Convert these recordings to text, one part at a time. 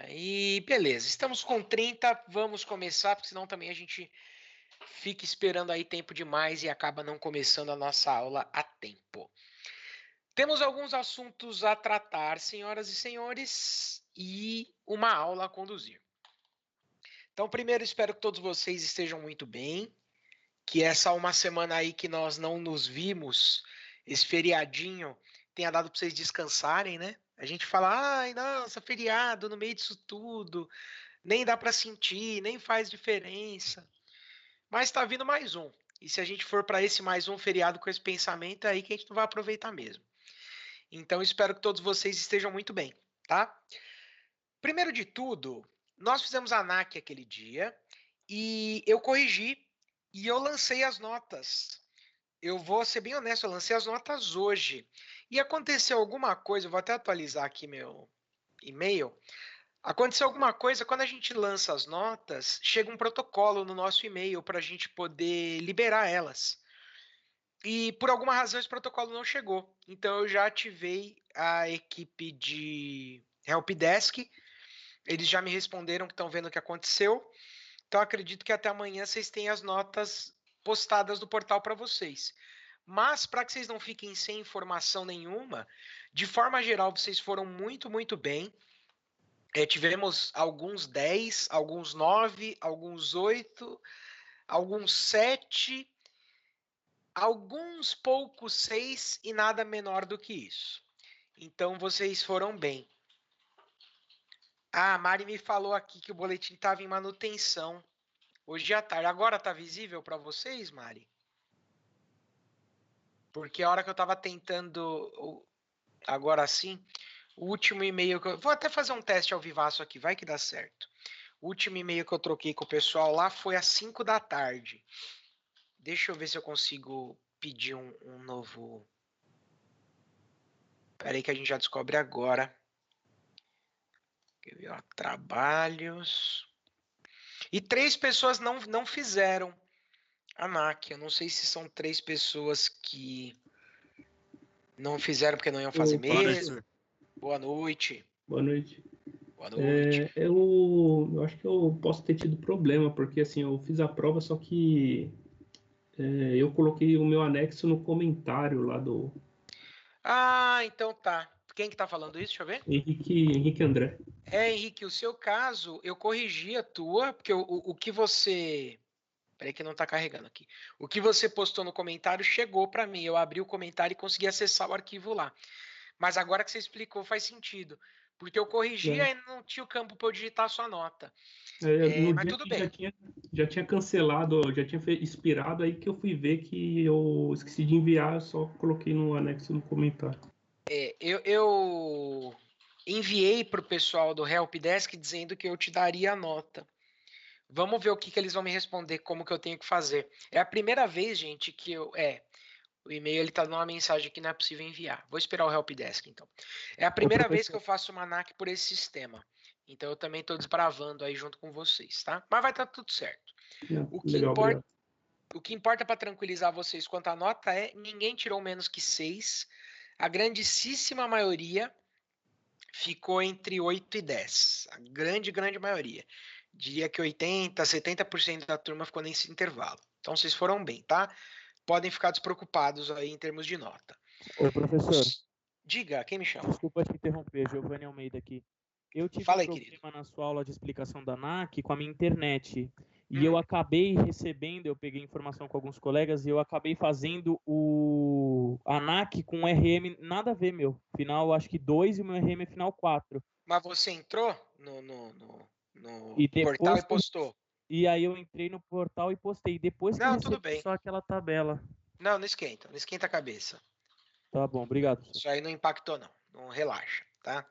Aí, beleza. Estamos com 30, vamos começar, porque senão também a gente fica esperando aí tempo demais e acaba não começando a nossa aula a tempo. Temos alguns assuntos a tratar, senhoras e senhores, e uma aula a conduzir. Então, primeiro, espero que todos vocês estejam muito bem, que essa uma semana aí que nós não nos vimos, esse feriadinho, tenha dado para vocês descansarem, né? A gente fala, ai, nossa, feriado no meio disso tudo, nem dá para sentir, nem faz diferença. Mas está vindo mais um. E se a gente for para esse mais um feriado com esse pensamento, é aí que a gente não vai aproveitar mesmo. Então, espero que todos vocês estejam muito bem, tá? Primeiro de tudo, nós fizemos a ANAC aquele dia e eu corrigi e eu lancei as notas. Eu vou ser bem honesto, eu lancei as notas hoje. E aconteceu alguma coisa, eu vou até atualizar aqui meu e-mail. Aconteceu alguma coisa, quando a gente lança as notas, chega um protocolo no nosso e-mail para a gente poder liberar elas. E por alguma razão esse protocolo não chegou. Então eu já ativei a equipe de helpdesk. Eles já me responderam que estão vendo o que aconteceu. Então acredito que até amanhã vocês tenham as notas postadas do portal para vocês. Mas para que vocês não fiquem sem informação nenhuma, de forma geral vocês foram muito, muito bem. Tivemos alguns 10, alguns 9, alguns 8, alguns 7, alguns poucos 6 e nada menor do que isso. Então vocês foram bem. Ah, a Mari me falou aqui que o boletim estava em manutenção hoje à tarde. Agora está visível para vocês, Mari? Porque a hora que eu estava tentando, agora sim, o último e-mail que eu... Vou até fazer um teste ao vivaço aqui, vai que dá certo. O último e-mail que eu troquei com o pessoal lá foi às 5 da tarde. Deixa eu ver se eu consigo pedir um novo... Espera aí que a gente já descobre agora. Quer ver, ó, trabalhos... E 3 pessoas não fizeram a ANAC. Eu não sei se são 3 pessoas que não fizeram porque não iam fazer mesmo. Boa noite. Boa noite. Boa noite. Eu acho que eu posso ter tido problema, porque assim, eu fiz a prova, só que eu coloquei o meu anexo no comentário lá do Ah, então tá. Quem que tá falando isso? Deixa eu ver. Henrique André. Henrique, o seu caso, eu corrigi a tua, porque o que você... Peraí que não tá carregando aqui. O que você postou no comentário chegou para mim. Eu abri o comentário e consegui acessar o arquivo lá. Mas agora que você explicou faz sentido. Porque eu corrigi e não tinha o campo para eu digitar a sua nota. No Mas dia tudo que bem. já tinha cancelado, já tinha expirado, aí que eu fui ver que eu esqueci de enviar, eu só coloquei no anexo no comentário. Eu enviei para o pessoal do Helpdesk dizendo que eu te daria a nota. Vamos ver o que eles vão me responder, como que eu tenho que fazer. É a primeira vez, gente, que eu... O e-mail ele tá dando uma mensagem que não é possível enviar. Vou esperar o Helpdesk, então. É a primeira vez que eu faço uma ANAC por esse sistema. Então eu também estou desbravando aí junto com vocês, tá? Mas vai estar tudo certo. Legal, O que importa para tranquilizar vocês quanto à nota é ninguém tirou menos que 6. A grandíssima maioria ficou entre 8 e 10. A grande maioria. Diria que 80, 70% da turma ficou nesse intervalo. Então vocês foram bem, tá? Podem ficar despreocupados aí em termos de nota. Oi, professor. Diga, quem me chama? Desculpa te interromper, Giovanni Almeida aqui. Eu tive Fala aí, um problema querido. na sua aula de explicação da ANAC com a minha internet. E eu acabei recebendo, eu peguei informação com alguns colegas e eu acabei fazendo o ANAC com RM nada a ver, meu. Final, acho que 2 e o meu RM é final 4. Mas você entrou no E portal depois e postou? E aí eu entrei no portal e postei. Depois que eu Não, tudo recebi bem. só aquela tabela. Não esquenta. Não esquenta a cabeça. Tá bom, obrigado, professor. Isso aí não impactou, não. Não relaxa, tá?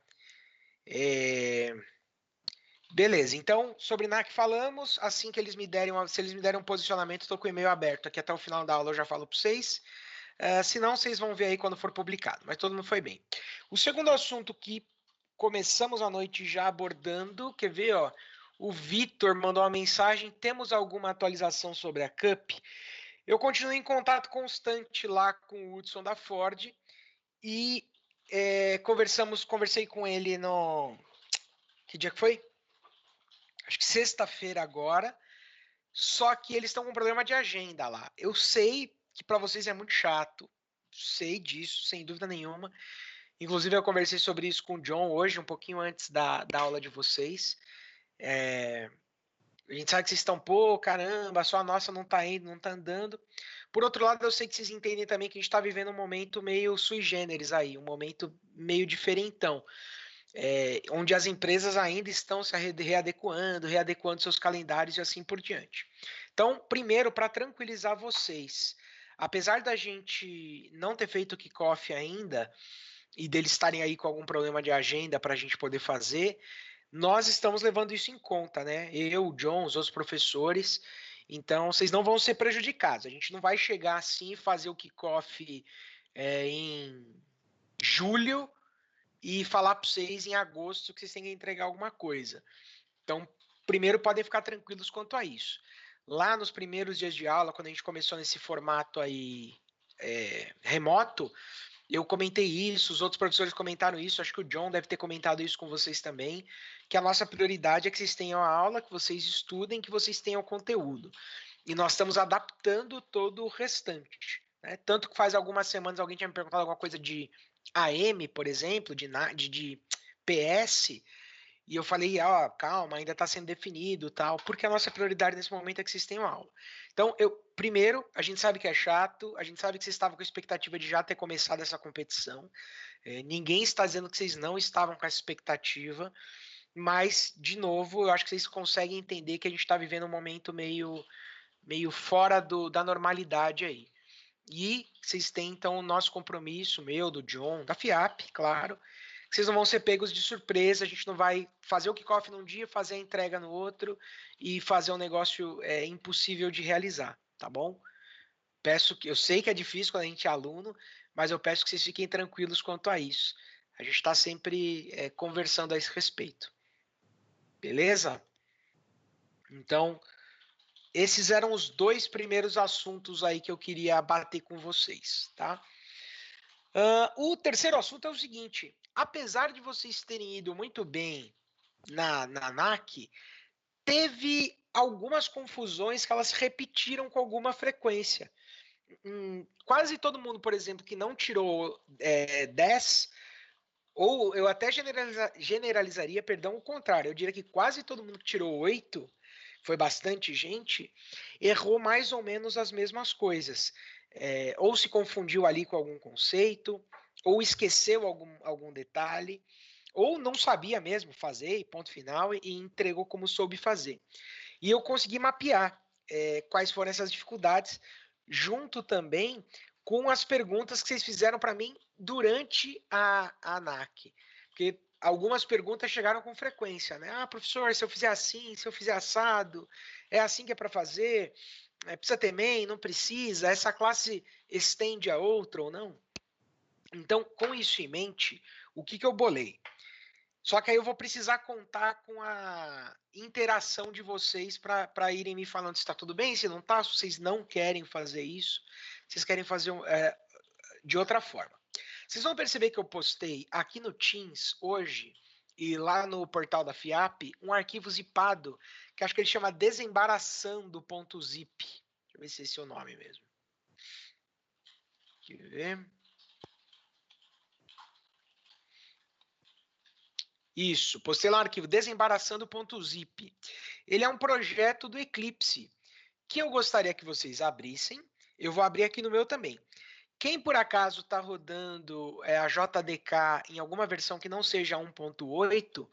Beleza, então, sobre NAC falamos. Assim que eles me derem, se eles me derem um posicionamento, estou com o e-mail aberto aqui até o final da aula, eu já falo para vocês. Se não, vocês vão ver aí quando for publicado, mas todo mundo foi bem. O segundo assunto que começamos a noite já abordando, quer ver, ó? O Vitor mandou uma mensagem, temos alguma atualização sobre a Cup? Eu continuo em contato constante lá com o Hudson da Ford e conversei com ele Que dia que foi? Acho que sexta-feira agora. Só que eles estão com um problema de agenda lá. Eu sei que para vocês é muito chato. Sei disso, sem dúvida nenhuma. Inclusive, eu conversei sobre isso com o John hoje, um pouquinho antes da aula de vocês. A gente sabe que vocês estão, pô, caramba, só a nossa não tá indo, não tá andando. Por outro lado, eu sei que vocês entendem também que a gente está vivendo um momento meio sui generis aí, um momento meio diferentão. Onde as empresas ainda estão se readequando seus calendários e assim por diante. Então, primeiro, para tranquilizar vocês, apesar da gente não ter feito o kickoff ainda e deles estarem aí com algum problema de agenda para a gente poder fazer, nós estamos levando isso em conta, né? Eu, o John, os outros professores. Então, vocês não vão ser prejudicados. A gente não vai chegar assim e fazer o kickoff em julho e falar para vocês em agosto que vocês têm que entregar alguma coisa. Então, primeiro, podem ficar tranquilos quanto a isso. Lá nos primeiros dias de aula, quando a gente começou nesse formato aí remoto, eu comentei isso, os outros professores comentaram isso, acho que o John deve ter comentado isso com vocês também, que a nossa prioridade é que vocês tenham a aula, que vocês estudem, que vocês tenham conteúdo. E nós estamos adaptando todo o restante. Né? Tanto que faz algumas semanas alguém tinha me perguntado alguma coisa de AM, por exemplo, de PS, e eu falei, ó, calma, ainda está sendo definido, tal, porque a nossa prioridade nesse momento é que vocês tenham aula. Então, primeiro, a gente sabe que é chato, a gente sabe que vocês estavam com a expectativa de já ter começado essa competição, ninguém está dizendo que vocês não estavam com essa expectativa, mas, de novo, eu acho que vocês conseguem entender que a gente está vivendo um momento meio fora da normalidade aí. E vocês têm, então, o nosso compromisso, meu, do John, da FIAP, claro, que vocês não vão ser pegos de surpresa, a gente não vai fazer o kickoff num dia, fazer a entrega no outro e fazer um negócio impossível de realizar, tá bom? Eu sei que é difícil quando a gente é aluno, mas eu peço que vocês fiquem tranquilos quanto a isso. A gente está sempre conversando a esse respeito. Beleza? Então, esses eram os 2 primeiros assuntos aí que eu queria bater com vocês, tá? O terceiro assunto é o seguinte: apesar de vocês terem ido muito bem na ANAC, teve algumas confusões que elas se repetiram com alguma frequência. Quase todo mundo, por exemplo, que não tirou 10, ou eu até generalizaria, perdão, o contrário, eu diria que quase todo mundo que tirou 8, foi bastante gente, errou mais ou menos as mesmas coisas. Ou se confundiu ali com algum conceito, ou esqueceu algum detalhe, ou não sabia mesmo fazer, ponto final, e entregou como soube fazer. E eu consegui mapear quais foram essas dificuldades, junto também com as perguntas que vocês fizeram para mim durante a ANAC. Porque algumas perguntas chegaram com frequência, né? Ah, professor, se eu fizer assim, se eu fizer assado, é assim que é para fazer? Precisa ter main, não precisa? Essa classe estende a outra ou não? Então, com isso em mente, o que eu bolei? Só que aí eu vou precisar contar com a interação de vocês para irem me falando se está tudo bem, se não está, se vocês não querem fazer isso, se vocês querem fazer de outra forma. Vocês vão perceber que eu postei aqui no Teams hoje e lá no portal da FIAP um arquivo zipado que acho que ele chama desembaraçando.zip. Deixa eu ver se esse é o nome mesmo. Deixa eu ver. Isso, postei lá no arquivo desembaraçando.zip. Ele é um projeto do Eclipse que eu gostaria que vocês abrissem. Eu vou abrir aqui no meu também. Quem por acaso está rodando a JDK em alguma versão que não seja 1.8,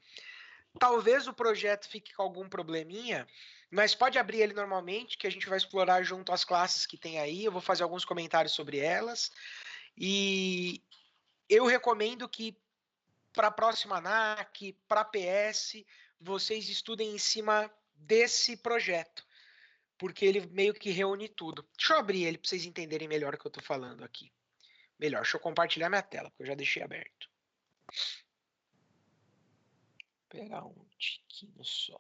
talvez o projeto fique com algum probleminha, mas pode abrir ele normalmente, que a gente vai explorar junto às classes que tem aí. Eu vou fazer alguns comentários sobre elas. E eu recomendo que para a próxima ANAC, para a PS, vocês estudem em cima desse projeto, porque ele meio que reúne tudo. Deixa eu abrir ele para vocês entenderem melhor o que eu estou falando aqui. Melhor, deixa eu compartilhar minha tela, porque eu já deixei aberto. Vou pegar um tiquinho só.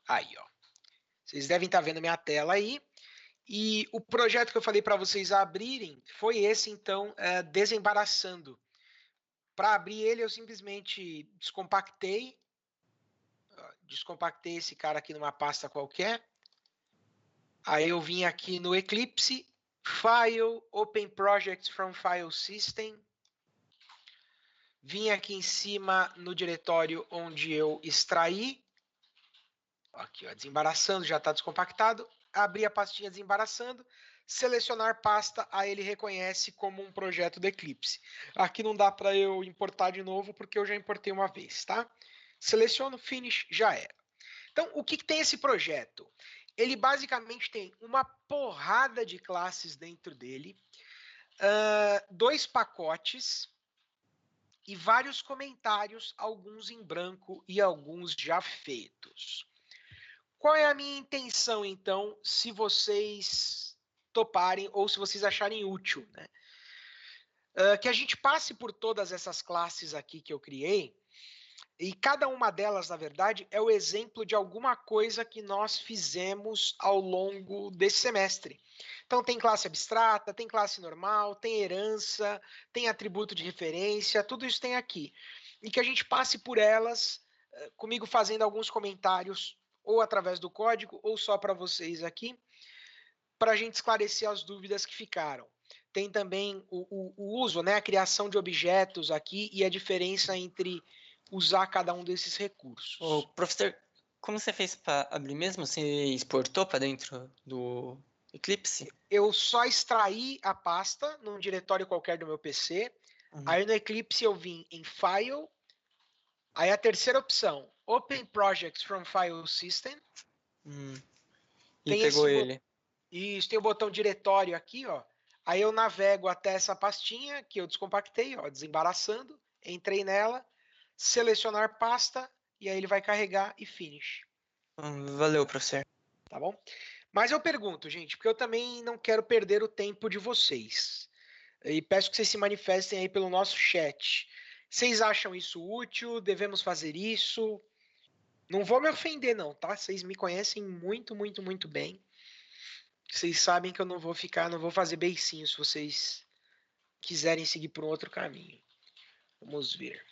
Aí, ó. Vocês devem estar vendo minha tela aí. E o projeto que eu falei para vocês abrirem foi esse, então, desembaraçando. Para abrir ele, eu simplesmente descompactei esse cara aqui numa pasta qualquer. Aí eu vim aqui no Eclipse, File, Open Projects from File System. Vim aqui em cima no diretório onde eu extraí. Aqui, ó, desembaraçando, já está descompactado. Abri a pastinha desembaraçando. Selecionar pasta, aí ele reconhece como um projeto do Eclipse. Aqui não dá para eu importar de novo, porque eu já importei uma vez, tá? Seleciono, Finish, já era. Então, o que tem esse projeto? Ele basicamente tem uma porrada de classes dentro dele, 2 pacotes e vários comentários, alguns em branco e alguns já feitos. Qual é a minha intenção, então, se vocês toparem ou se vocês acharem útil, né? Que a gente passe por todas essas classes aqui que eu criei, e cada uma delas, na verdade, é o exemplo de alguma coisa que nós fizemos ao longo desse semestre. Então, tem classe abstrata, tem classe normal, tem herança, tem atributo de referência, tudo isso tem aqui. E que a gente passe por elas, comigo fazendo alguns comentários, ou através do código, ou só para vocês aqui, para a gente esclarecer as dúvidas que ficaram. Tem também o uso, né, a criação de objetos aqui e a diferença entre usar cada um desses recursos. Ô, professor, como você fez para abrir mesmo? Você exportou para dentro do Eclipse? Eu só extraí a pasta num diretório qualquer do meu PC. Aí no Eclipse eu vim em File. Aí a terceira opção, Open Projects from File System. E pegou ele. Isso, tem o botão diretório aqui, ó. Aí eu navego até essa pastinha que eu descompactei, ó, desembaraçando. Entrei nela, selecionar pasta, e aí ele vai carregar e finish. Valeu, professor. Tá bom? Mas eu pergunto, gente, porque eu também não quero perder o tempo de vocês. E peço que vocês se manifestem aí pelo nosso chat. Vocês acham isso útil? Devemos fazer isso? Não vou me ofender, não, tá? Vocês me conhecem muito, muito, muito bem. Vocês sabem que eu não vou fazer beicinho se vocês quiserem seguir por um outro caminho. Vamos ver.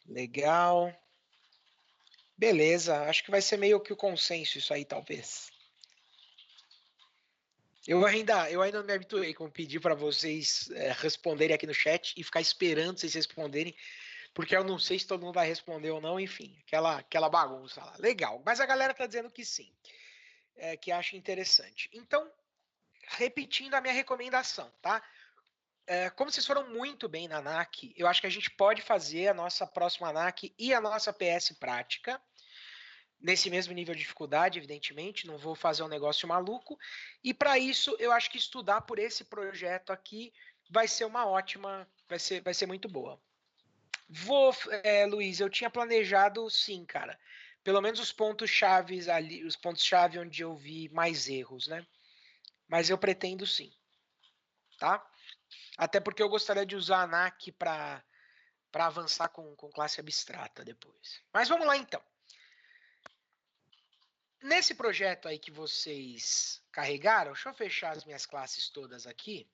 Legal. Beleza, acho que vai ser meio que o consenso isso aí, talvez. Eu ainda não me habituei com pedir para vocês responderem aqui no chat e ficar esperando vocês responderem, porque eu não sei se todo mundo vai responder ou não, enfim, aquela bagunça lá. Legal, mas a galera tá dizendo que sim, que acha interessante. Então, repetindo a minha recomendação, tá? Como vocês foram muito bem na ANAC, eu acho que a gente pode fazer a nossa próxima ANAC e a nossa PS prática, nesse mesmo nível de dificuldade, evidentemente, não vou fazer um negócio maluco, e para isso eu acho que estudar por esse projeto aqui vai ser uma ótima, vai ser muito boa. Luiz, eu tinha planejado sim, cara, pelo menos os pontos-chave ali, os pontos-chave onde eu vi mais erros, né? Mas eu pretendo sim, tá? Até porque eu gostaria de usar a ANAC para avançar com classe abstrata depois. Mas vamos lá então. Nesse projeto aí que vocês carregaram, deixa eu fechar as minhas classes todas aqui.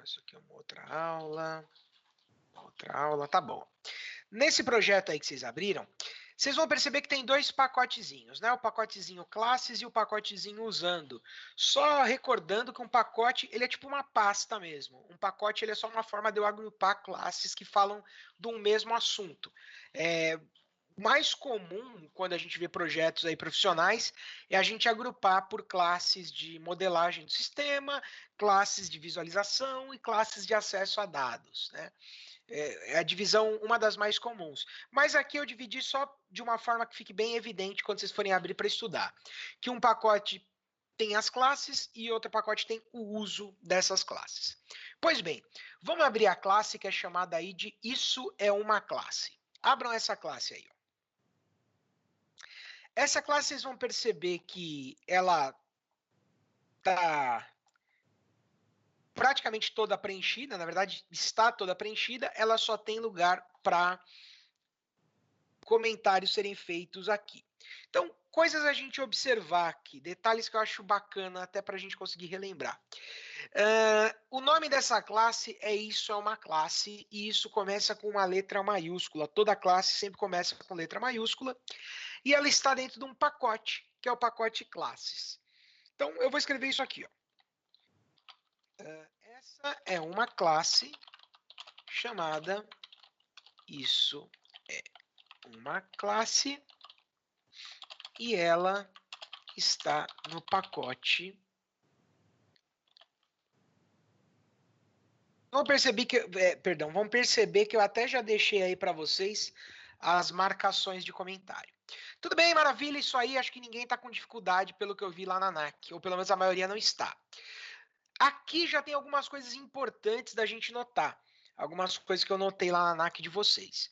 Isso aqui é uma outra aula. Tá bom. Nesse projeto aí que vocês abriram, vocês vão perceber que tem 2 pacotezinhos, né? O pacotezinho classes e o pacotezinho usando. Só recordando que um pacote, ele é tipo uma pasta mesmo. Um pacote, ele é só uma forma de eu agrupar classes que falam de um mesmo assunto. Mais comum, quando a gente vê projetos aí profissionais, é a gente agrupar por classes de modelagem do sistema, classes de visualização e classes de acesso a dados, né? É a divisão, uma das mais comuns. Mas aqui eu dividi só de uma forma que fique bem evidente quando vocês forem abrir para estudar. Que um pacote tem as classes e outro pacote tem o uso dessas classes. Pois bem, vamos abrir a classe que é chamada aí de Isso é uma classe. Abram essa classe aí, ó. Essa classe vocês vão perceber que ela tá praticamente toda preenchida, na verdade está toda preenchida, ela só tem lugar para comentários serem feitos aqui. Então, coisas a gente observar aqui, detalhes que eu acho bacana até para a gente conseguir relembrar. O nome dessa classe é Isso é uma classe, e isso começa com uma letra maiúscula. Toda classe sempre começa com letra maiúscula, e ela está dentro de um pacote, que é o pacote classes. Então, eu vou escrever isso aqui. Ó. Essa é uma classe chamada Isso é uma classe, e ela está no pacote. Vamos perceber que eu até já deixei aí para vocês as marcações de comentário. Tudo bem, maravilha, isso aí, acho que ninguém está com dificuldade pelo que eu vi lá na ANAC, ou pelo menos a maioria não está. Aqui já tem algumas coisas importantes da gente notar, algumas coisas que eu notei lá na ANAC de vocês.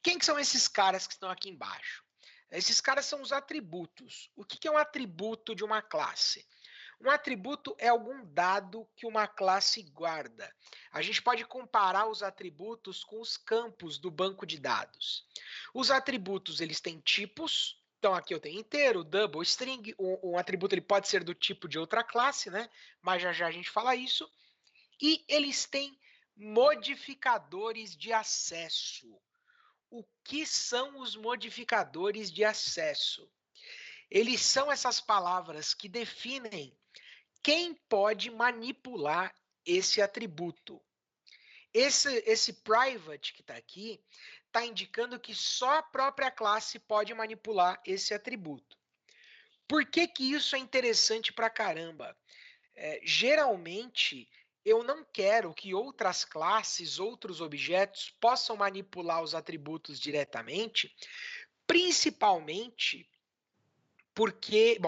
Quem que são esses caras que estão aqui embaixo? Esses caras são os atributos. O que é um atributo de uma classe? Um atributo é algum dado que uma classe guarda. A gente pode comparar os atributos com os campos do banco de dados. Os atributos, eles têm tipos. Então, aqui eu tenho inteiro, double, string. Um atributo ele pode ser do tipo de outra classe, né? Mas já já a gente fala isso. E eles têm modificadores de acesso. O que são os modificadores de acesso? Eles são essas palavras que definem quem pode manipular esse atributo. Esse private que está aqui está indicando que só a própria classe pode manipular esse atributo. Por que isso é interessante pra caramba? Geralmente, eu não quero que outras classes, outros objetos possam manipular os atributos diretamente, principalmente porque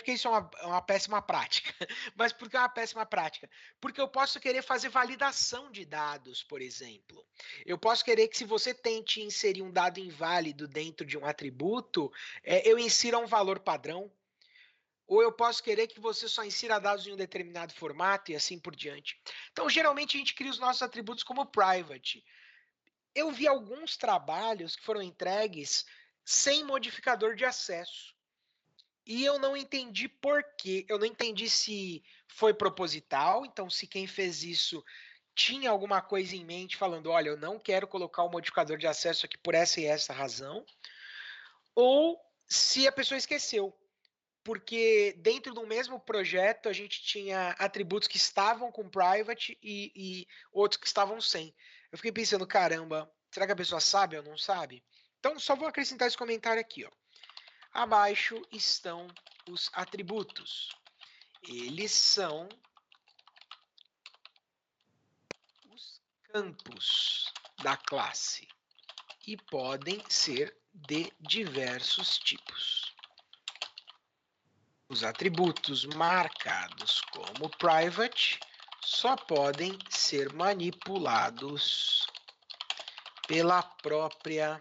isso é uma péssima prática. Mas por que é uma péssima prática? Porque eu posso querer fazer validação de dados, por exemplo. Eu posso querer que se você tente inserir um dado inválido dentro de um atributo, eu insira um valor padrão. Ou eu posso querer que você só insira dados em um determinado formato e assim por diante. Então, geralmente, a gente cria os nossos atributos como private. Eu vi alguns trabalhos que foram entregues sem modificador de acesso. E eu não entendi por quê. Eu não entendi se foi proposital, então se quem fez isso tinha alguma coisa em mente falando, olha, eu não quero colocar o modificador de acesso aqui por essa e essa razão, ou se a pessoa esqueceu. Porque dentro do mesmo projeto a gente tinha atributos que estavam com private e outros que estavam sem. Eu fiquei pensando, caramba, será que a pessoa sabe ou não sabe? Então só vou acrescentar esse comentário aqui, ó. Abaixo estão os atributos. Eles são os campos da classe e podem ser de diversos tipos. Os atributos marcados como private só podem ser manipulados pela própria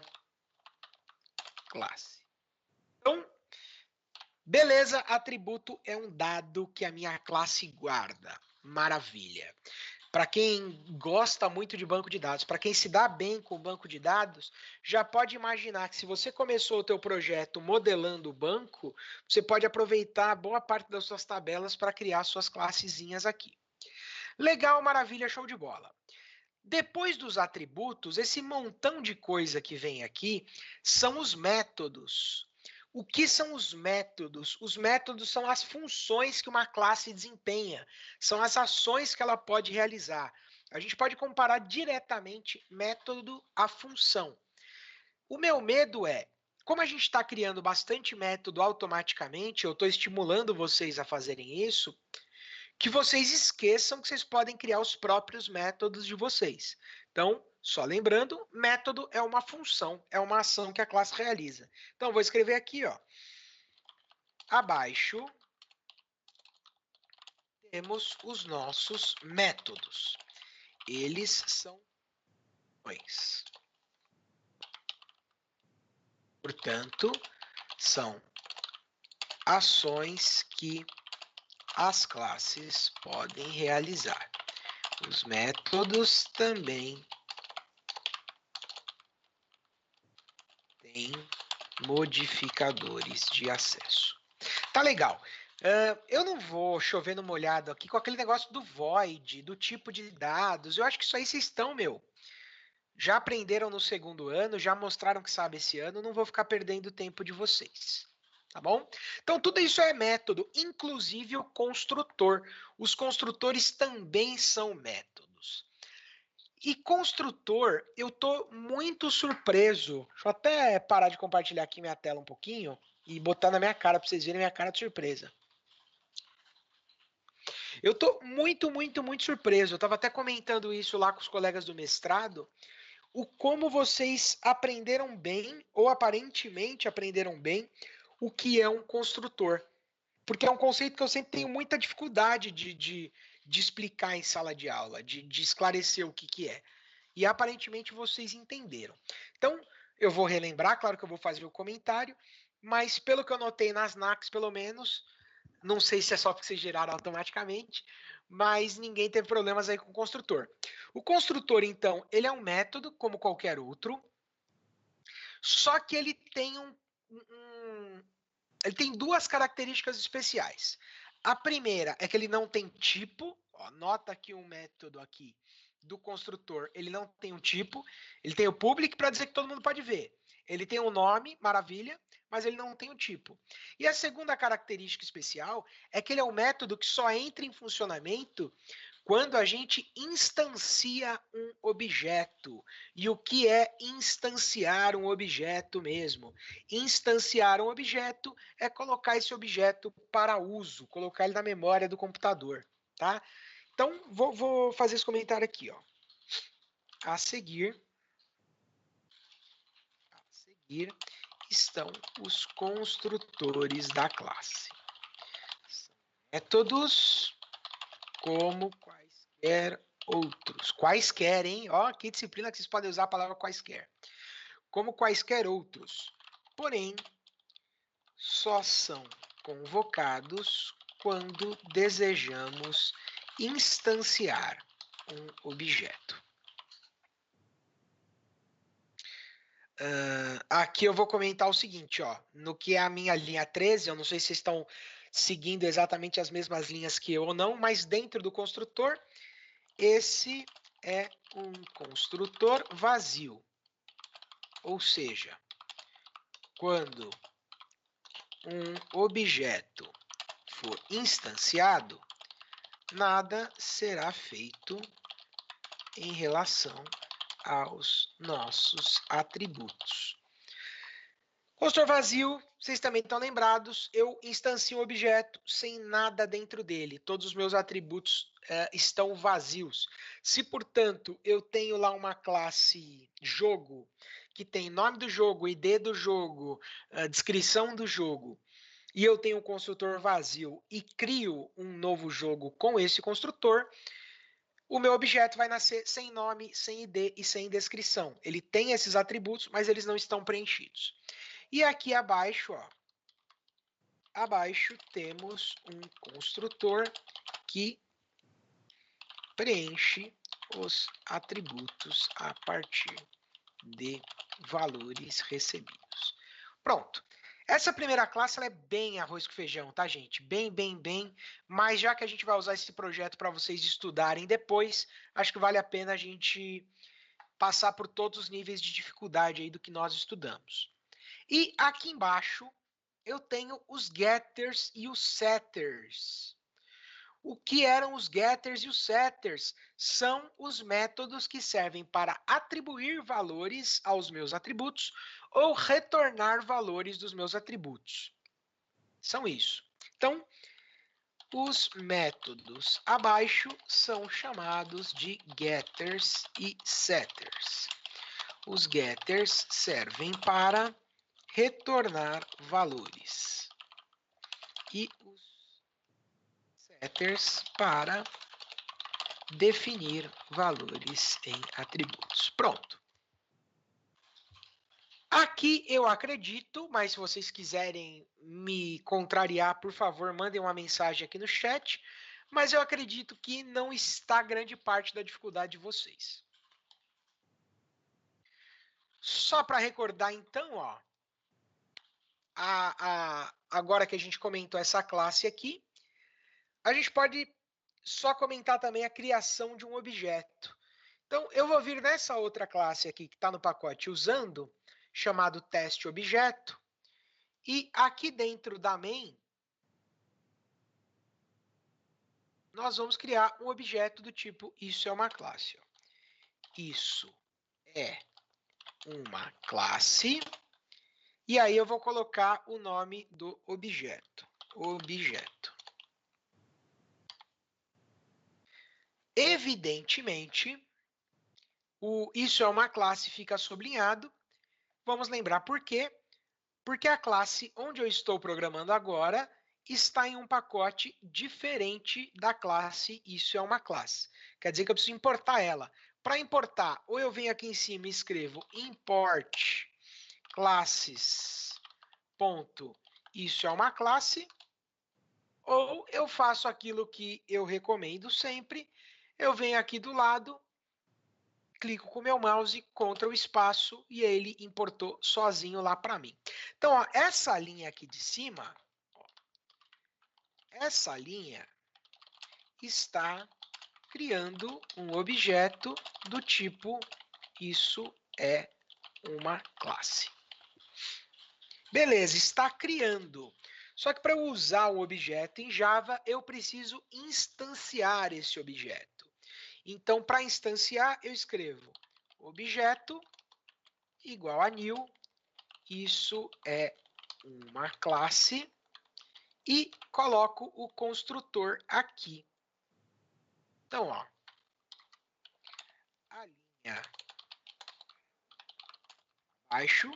classe. Então, beleza, atributo é um dado que a minha classe guarda. Maravilha. Para quem gosta muito de banco de dados, para quem se dá bem com o banco de dados, já pode imaginar que se você começou o teu projeto modelando o banco, você pode aproveitar boa parte das suas tabelas para criar suas classezinhas aqui. Legal, maravilha, show de bola. Depois dos atributos, esse montão de coisa que vem aqui são os métodos. O que são os métodos? Os métodos são as funções que uma classe desempenha, são as ações que ela pode realizar. A gente pode comparar diretamente método à função. O meu medo é, como a gente está criando bastante método automaticamente, eu estou estimulando vocês a fazerem isso, que vocês esqueçam que vocês podem criar os próprios métodos de vocês. Então, só lembrando, método é uma função, é uma ação que a classe realiza. Então, eu vou escrever aqui, ó. Abaixo, temos os nossos métodos. Eles são ações. Portanto, são ações que as classes podem realizar. Os métodos também têm modificadores de acesso. Tá legal. Eu não vou chover no molhado aqui com aquele negócio do void, do tipo de dados. Eu acho que isso aí vocês estão, já aprenderam no segundo ano, já mostraram que sabe esse ano, não vou ficar perdendo tempo de vocês. Tá bom? Então, tudo isso é método, inclusive o construtor. Os construtores também são métodos. E construtor, eu estou muito surpreso. Deixa eu até parar de compartilhar aqui minha tela um pouquinho e botar na minha cara para vocês verem minha cara de surpresa. Eu estou muito, muito, muito surpreso. Eu estava até comentando isso lá com os colegas do mestrado. O como vocês aprenderam bem, ou aparentemente aprenderam bem, o que é um construtor. Porque é um conceito que eu sempre tenho muita dificuldade de explicar em sala de aula, de esclarecer o que é. E aparentemente vocês entenderam. Então, eu vou relembrar, claro que eu vou fazer o comentário, mas pelo que eu notei nas NACs, pelo menos, não sei se é só porque vocês geraram automaticamente, mas ninguém teve problemas aí com o construtor. O construtor, então, ele é um método, como qualquer outro, só que ele tem ele tem duas características especiais. A primeira é que ele não tem tipo. Ó, nota que um método aqui do construtor, ele não tem um tipo. Ele tem o public para dizer que todo mundo pode ver. Ele tem um nome, maravilha, mas ele não tem um tipo. E a segunda característica especial é que ele é um método que só entra em funcionamento quando a gente instancia um objeto. E o que é instanciar um objeto mesmo? Instanciar um objeto é colocar esse objeto para uso, colocar ele na memória do computador, tá? Então, vou fazer esse comentário aqui, ó. A seguir estão os construtores da classe. São métodos como quaisquer outros. Quaisquer, hein? Ó, que disciplina que vocês podem usar a palavra quaisquer. Como quaisquer outros. Porém, só são convocados quando desejamos instanciar um objeto. Aqui eu vou comentar o seguinte, ó, no que é a minha linha 13, eu não sei se vocês estão seguindo exatamente as mesmas linhas que eu ou não, mas dentro do construtor, esse é um construtor vazio. Ou seja, quando um objeto for instanciado, nada será feito em relação aos nossos atributos. Construtor vazio, vocês também estão lembrados, eu instancio um objeto sem nada dentro dele. Todos os meus atributos estão vazios. Se, portanto, eu tenho lá uma classe jogo, que tem nome do jogo, ID do jogo, descrição do jogo, e eu tenho um construtor vazio e crio um novo jogo com esse construtor, o meu objeto vai nascer sem nome, sem ID e sem descrição. Ele tem esses atributos, mas eles não estão preenchidos. E aqui abaixo, ó, abaixo temos um construtor que preenche os atributos a partir de valores recebidos. Pronto. Essa primeira classe ela é bem arroz com feijão, tá, gente? Bem. Mas já que a gente vai usar esse projeto para vocês estudarem depois, acho que vale a pena a gente passar por todos os níveis de dificuldade aí do que nós estudamos. E aqui embaixo eu tenho os getters e os setters. O que eram os getters e os setters? São os métodos que servem para atribuir valores aos meus atributos ou retornar valores dos meus atributos. São isso. Então, os métodos abaixo são chamados de getters e setters. Os getters servem para retornar valores e os setters para definir valores em atributos. Pronto. Aqui eu acredito, mas se vocês quiserem me contrariar, por favor, mandem uma mensagem aqui no chat. mas eu acredito que não está grande parte da dificuldade de vocês. Só para recordar, então, ó, agora que a gente comentou essa classe aqui, a gente pode só comentar também a criação de um objeto. Então, eu vou vir nessa outra classe aqui que está no pacote usando, chamado teste objeto, e aqui dentro da main, nós vamos criar um objeto do tipo isso é uma classe. Ó. Isso é uma classe. E aí eu vou colocar o nome do objeto. Objeto. Evidentemente, isso é uma classe fica sublinhado. Vamos lembrar por quê? Porque a classe onde eu estou programando agora está em um pacote diferente da classe isso é uma classe. Quer dizer que eu preciso importar ela. Para importar, ou eu venho aqui em cima e escrevo import classes ponto isso é uma classe, ou eu faço aquilo que eu recomendo sempre, eu venho aqui do lado, clico com o meu mouse, Ctrl espaço, e ele importou sozinho lá para mim. Então, ó, essa linha aqui de cima, ó, essa linha está criando um objeto do tipo isso é uma classe. Beleza, está criando. Só que para eu usar o objeto em Java, eu preciso instanciar esse objeto. Então, para instanciar, eu escrevo objeto igual a new, isso é uma classe, e coloco o construtor aqui. Então, ó, a linha abaixo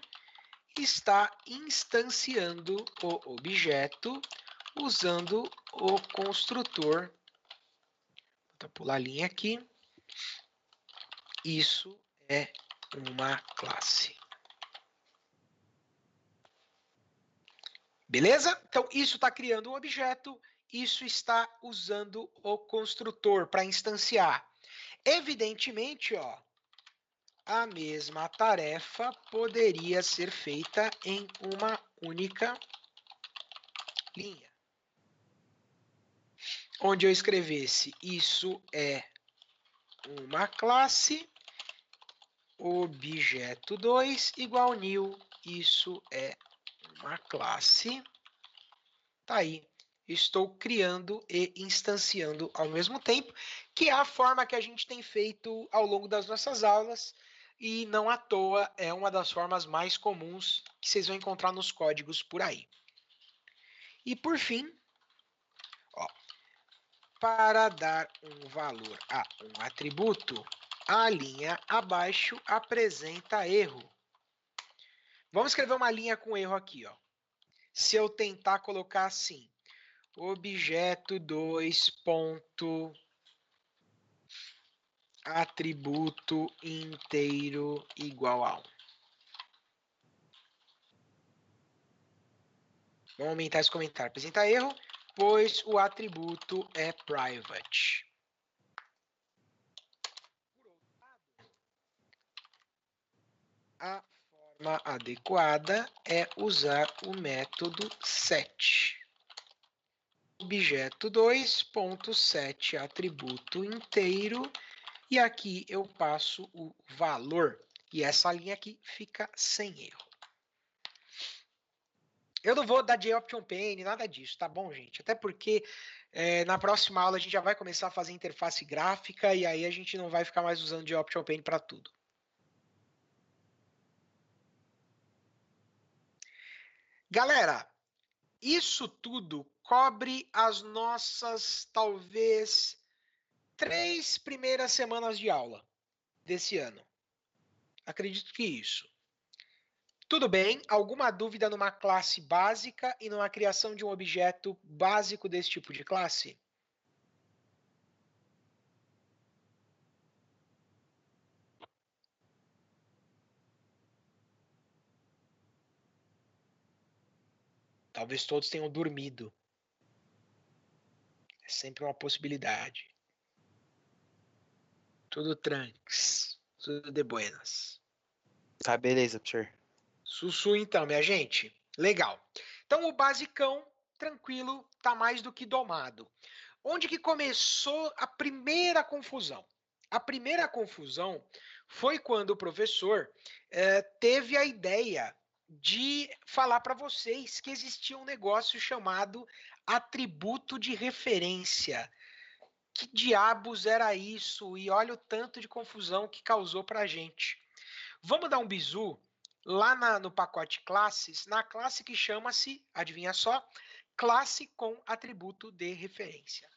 está instanciando o objeto usando o construtor. Vou pular a linha aqui. Isso é uma classe. Beleza? Então, isso está criando um objeto, isso está usando o construtor para instanciar. Evidentemente, ó, a mesma tarefa poderia ser feita em uma única linha. Onde eu escrevesse isso é uma classe, objeto 2 igual new, isso é uma classe. Tá aí. Estou criando e instanciando ao mesmo tempo, que é a forma que a gente tem feito ao longo das nossas aulas, e não à toa é uma das formas mais comuns que vocês vão encontrar nos códigos por aí. E por fim, ó, para dar um valor a um atributo, a linha abaixo apresenta erro. Vamos escrever uma linha com erro aqui, ó. Se eu tentar colocar assim, objeto 2 ponto atributo inteiro igual a 1. Vamos aumentar esse comentário. Apresenta erro, pois o atributo é private. A forma adequada é usar o método set. Objeto 2.set atributo inteiro, e aqui eu passo o valor, e essa linha aqui fica sem erro. Eu não vou dar JOptionPane, nada disso, tá bom, gente? Até porque na próxima aula a gente já vai começar a fazer interface gráfica, e aí a gente não vai ficar mais usando JOptionPane para tudo. Galera, isso tudo cobre as nossas, talvez, 3 primeiras semanas de aula desse ano. Acredito que isso. Tudo bem? Alguma dúvida numa classe básica e numa criação de um objeto básico desse tipo de classe? Talvez todos tenham dormido. É sempre uma possibilidade. Tudo tranks. Tudo de buenas. Tá, beleza, professor. Sussu então, minha gente. Legal. Então o basicão, tranquilo, tá mais do que domado. Onde que começou a primeira confusão? A primeira confusão foi quando o professor teve a ideia de falar para vocês que existia um negócio chamado atributo de referência. Que diabos era isso? E olha o tanto de confusão que causou para a gente. Vamos dar um bizu lá no pacote classes, na classe que chama-se, adivinha só, classe com atributo de referência.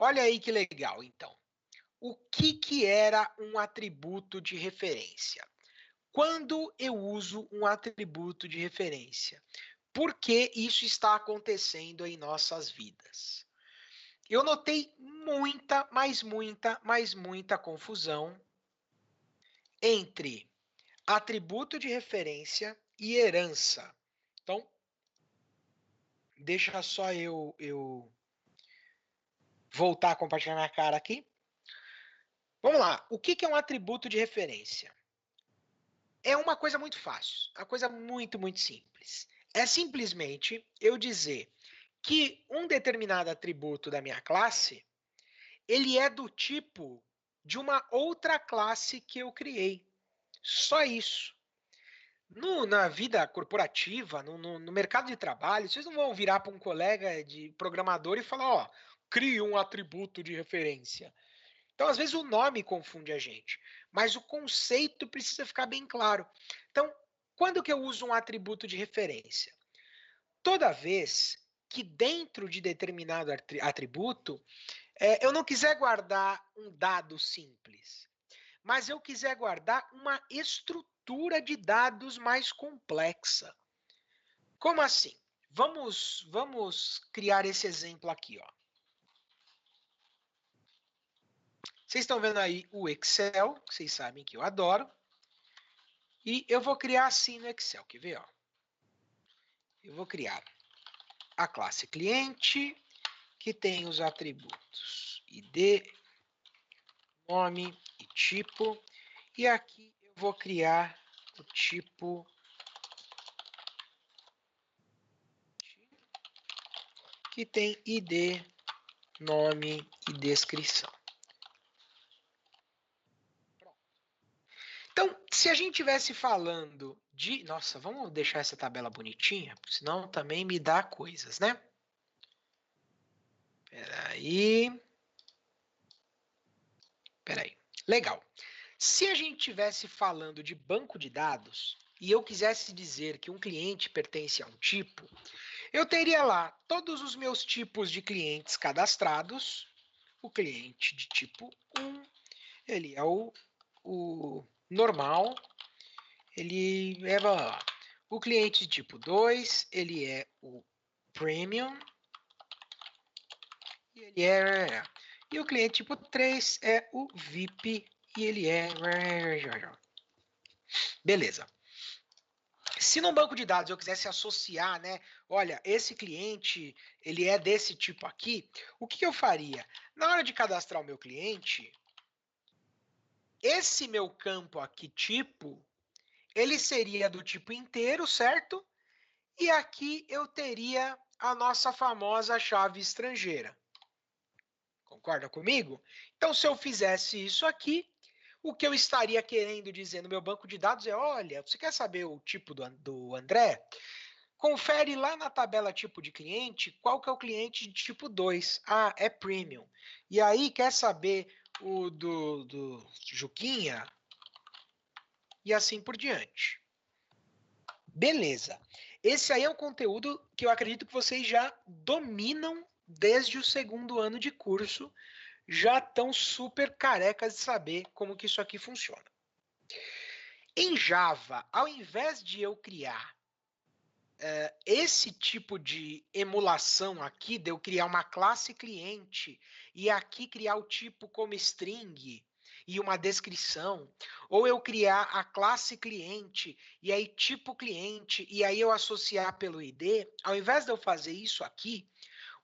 Olha aí que legal, então. O que era um atributo de referência? Quando eu uso um atributo de referência? Por que isso está acontecendo em nossas vidas? Eu notei muita, mas muita confusão entre atributo de referência e herança. Então, deixa só eu voltar a compartilhar minha cara aqui. Vamos lá. O que é um atributo de referência? É uma coisa muito fácil, uma coisa muito simples. É simplesmente eu dizer que um determinado atributo da minha classe, ele é do tipo de uma outra classe que eu criei. Só isso. Na vida corporativa, no mercado de trabalho, vocês não vão virar para um colega de programador e falar, ó, crie um atributo de referência. Então, às vezes, o nome confunde a gente, mas o conceito precisa ficar bem claro. Então, quando que eu uso um atributo de referência? Toda vez que dentro de determinado atributo, eu não quiser guardar um dado simples, mas eu quiser guardar uma estrutura de dados mais complexa. Como assim? Vamos criar esse exemplo aqui, ó. Vocês estão vendo aí o Excel, que vocês sabem que eu adoro. E eu vou criar assim no Excel, quer ver? Ó? Eu vou criar a classe cliente, que tem os atributos ID, nome e tipo. E aqui eu vou criar o tipo que tem ID, nome e descrição. Então, se a gente estivesse falando de... Nossa, vamos deixar essa tabela bonitinha, senão também me dá coisas, né? Peraí. Legal. Se a gente estivesse falando de banco de dados e eu quisesse dizer que um cliente pertence a um tipo, eu teria lá todos os meus tipos de clientes cadastrados. O cliente de tipo 1, ele é o normal, ele é o cliente de tipo 2, ele é o premium, e ele e o cliente tipo 3 é o VIP, e ele é... Beleza. Se no banco de dados eu quisesse associar, né? Olha, esse cliente, ele é desse tipo aqui, o que eu faria? Na hora de cadastrar o meu cliente, esse meu campo aqui, tipo, ele seria do tipo inteiro, certo? E aqui eu teria a nossa famosa chave estrangeira. Concorda comigo? Então, se eu fizesse isso aqui, o que eu estaria querendo dizer no meu banco de dados é, olha, você quer saber o tipo do André? Confere lá na tabela tipo de cliente, qual que é o cliente de tipo 2. Ah, é Premium. E aí, quer saber o do Juquinha? E assim por diante. Beleza. Esse aí é um conteúdo que eu acredito que vocês já dominam desde o segundo ano de curso. Já estão super carecas de saber como que isso aqui funciona. Em Java, ao invés de eu criar esse tipo de emulação aqui, de eu criar uma classe cliente e aqui criar o tipo como string, e uma descrição, ou eu criar a classe cliente e aí tipo cliente e aí eu associar pelo ID, ao invés de eu fazer isso aqui,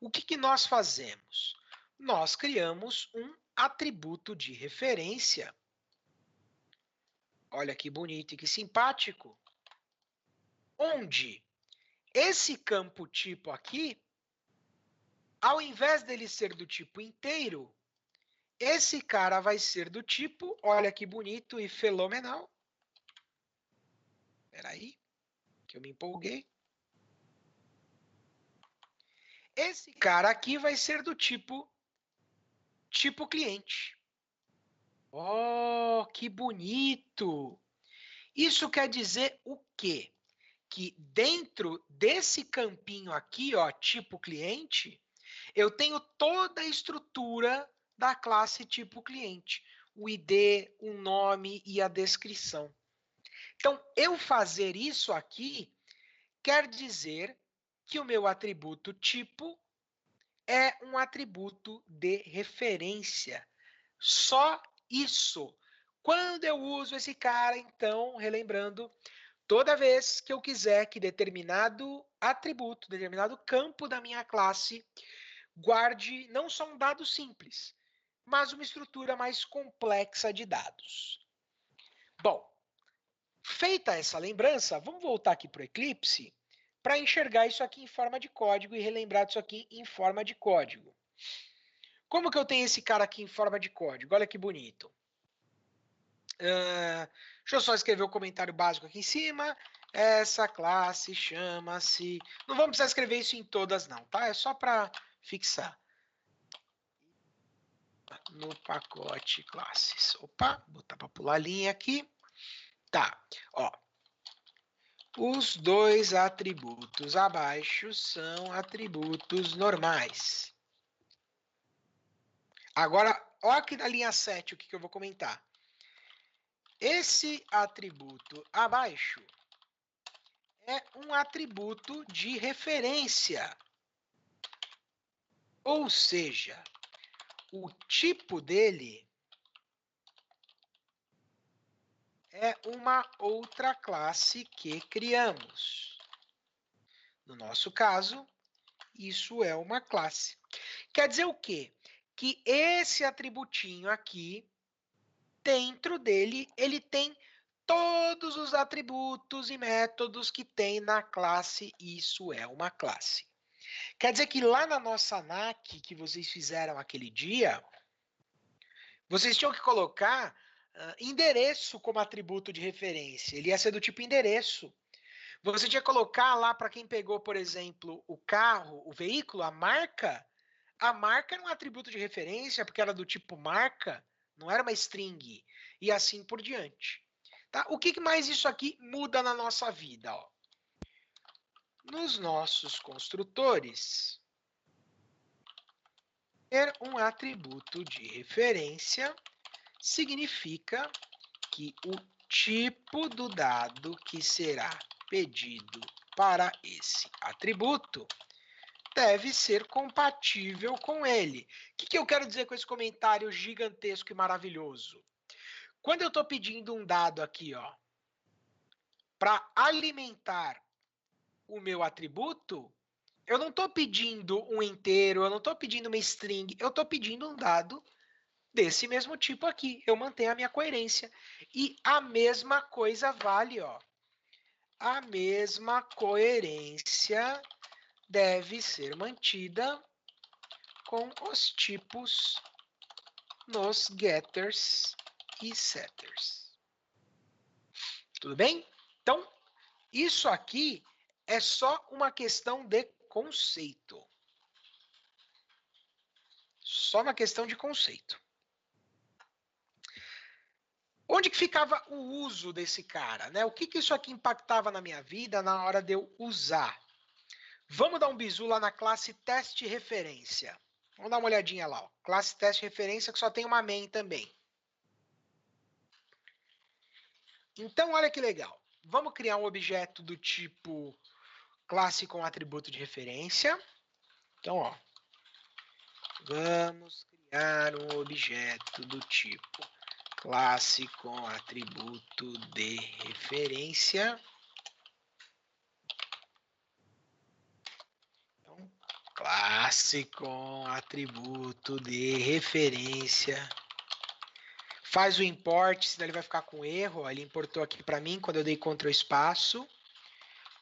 o que nós fazemos? Nós criamos um atributo de referência. Olha que bonito e que simpático. Onde esse campo tipo aqui, ao invés dele ser do tipo inteiro, esse cara vai ser do tipo, olha que bonito e fenomenal. Espera aí, que eu me empolguei. Esse cara aqui vai ser do tipo cliente. Oh, que bonito! Isso quer dizer o quê? Que dentro desse campinho aqui, ó, tipo cliente, eu tenho toda a estrutura da classe tipo cliente. O ID, o nome e a descrição. Então, eu fazer isso aqui quer dizer que o meu atributo tipo é um atributo de referência. Só isso. Quando eu uso esse cara, então, relembrando, toda vez que eu quiser que determinado atributo, determinado campo da minha classe guarde não só um dado simples, mas uma estrutura mais complexa de dados. Bom, feita essa lembrança, vamos voltar aqui para o Eclipse para enxergar isso aqui em forma de código e relembrar isso aqui em forma de código. Como que eu tenho esse cara aqui em forma de código? Olha que bonito. Deixa eu só escrever o comentário básico aqui em cima. Essa classe chama-se... Não vamos precisar escrever isso em todas não, tá? É só para fixar. No pacote classes. Opa, botar para pular a linha aqui. Tá, ó. Os dois atributos abaixo são atributos normais. Agora, olha aqui na linha 7 o que eu vou comentar. Esse atributo abaixo é um atributo de referência. Ou seja, o tipo dele é uma outra classe que criamos. No nosso caso, isso é uma classe. Quer dizer o quê? Que esse atributinho aqui, dentro dele, ele tem todos os atributos e métodos que tem na classe, isso é uma classe. Quer dizer que lá na nossa ANAC que vocês fizeram aquele dia, vocês tinham que colocar endereço como atributo de referência. Ele ia ser do tipo endereço. Você tinha que colocar lá para quem pegou, por exemplo, o carro, o veículo, a marca. A marca era um atributo de referência porque era do tipo marca, não era uma string. E assim por diante. Tá? O que mais isso aqui muda na nossa vida? Ó? Nos nossos construtores, ter um atributo de referência significa que o tipo do dado que será pedido para esse atributo deve ser compatível com ele. O que eu quero dizer com esse comentário gigantesco e maravilhoso? Quando eu estou pedindo um dado aqui, ó, para alimentar o meu atributo, eu não estou pedindo um inteiro, eu não estou pedindo uma string, eu estou pedindo um dado desse mesmo tipo aqui. Eu mantenho a minha coerência. E a mesma coisa vale, ó. A mesma coerência deve ser mantida com os tipos nos getters e setters. Tudo bem? Então, isso aqui é só uma questão de conceito. Só uma questão de conceito. Onde que ficava o uso desse cara, né? O que isso aqui impactava na minha vida na hora de eu usar? Vamos dar um bisu lá na classe teste referência. Vamos dar uma olhadinha lá, ó. Classe teste referência que só tem uma main também. Então, olha que legal. Vamos criar um objeto do tipo classe com atributo de referência. Então, ó. Vamos criar um objeto do tipo classe com atributo de referência. Então, classe com atributo de referência. Faz o import, senão ele vai ficar com erro. Ó, ele importou aqui para mim quando eu dei Ctrl espaço.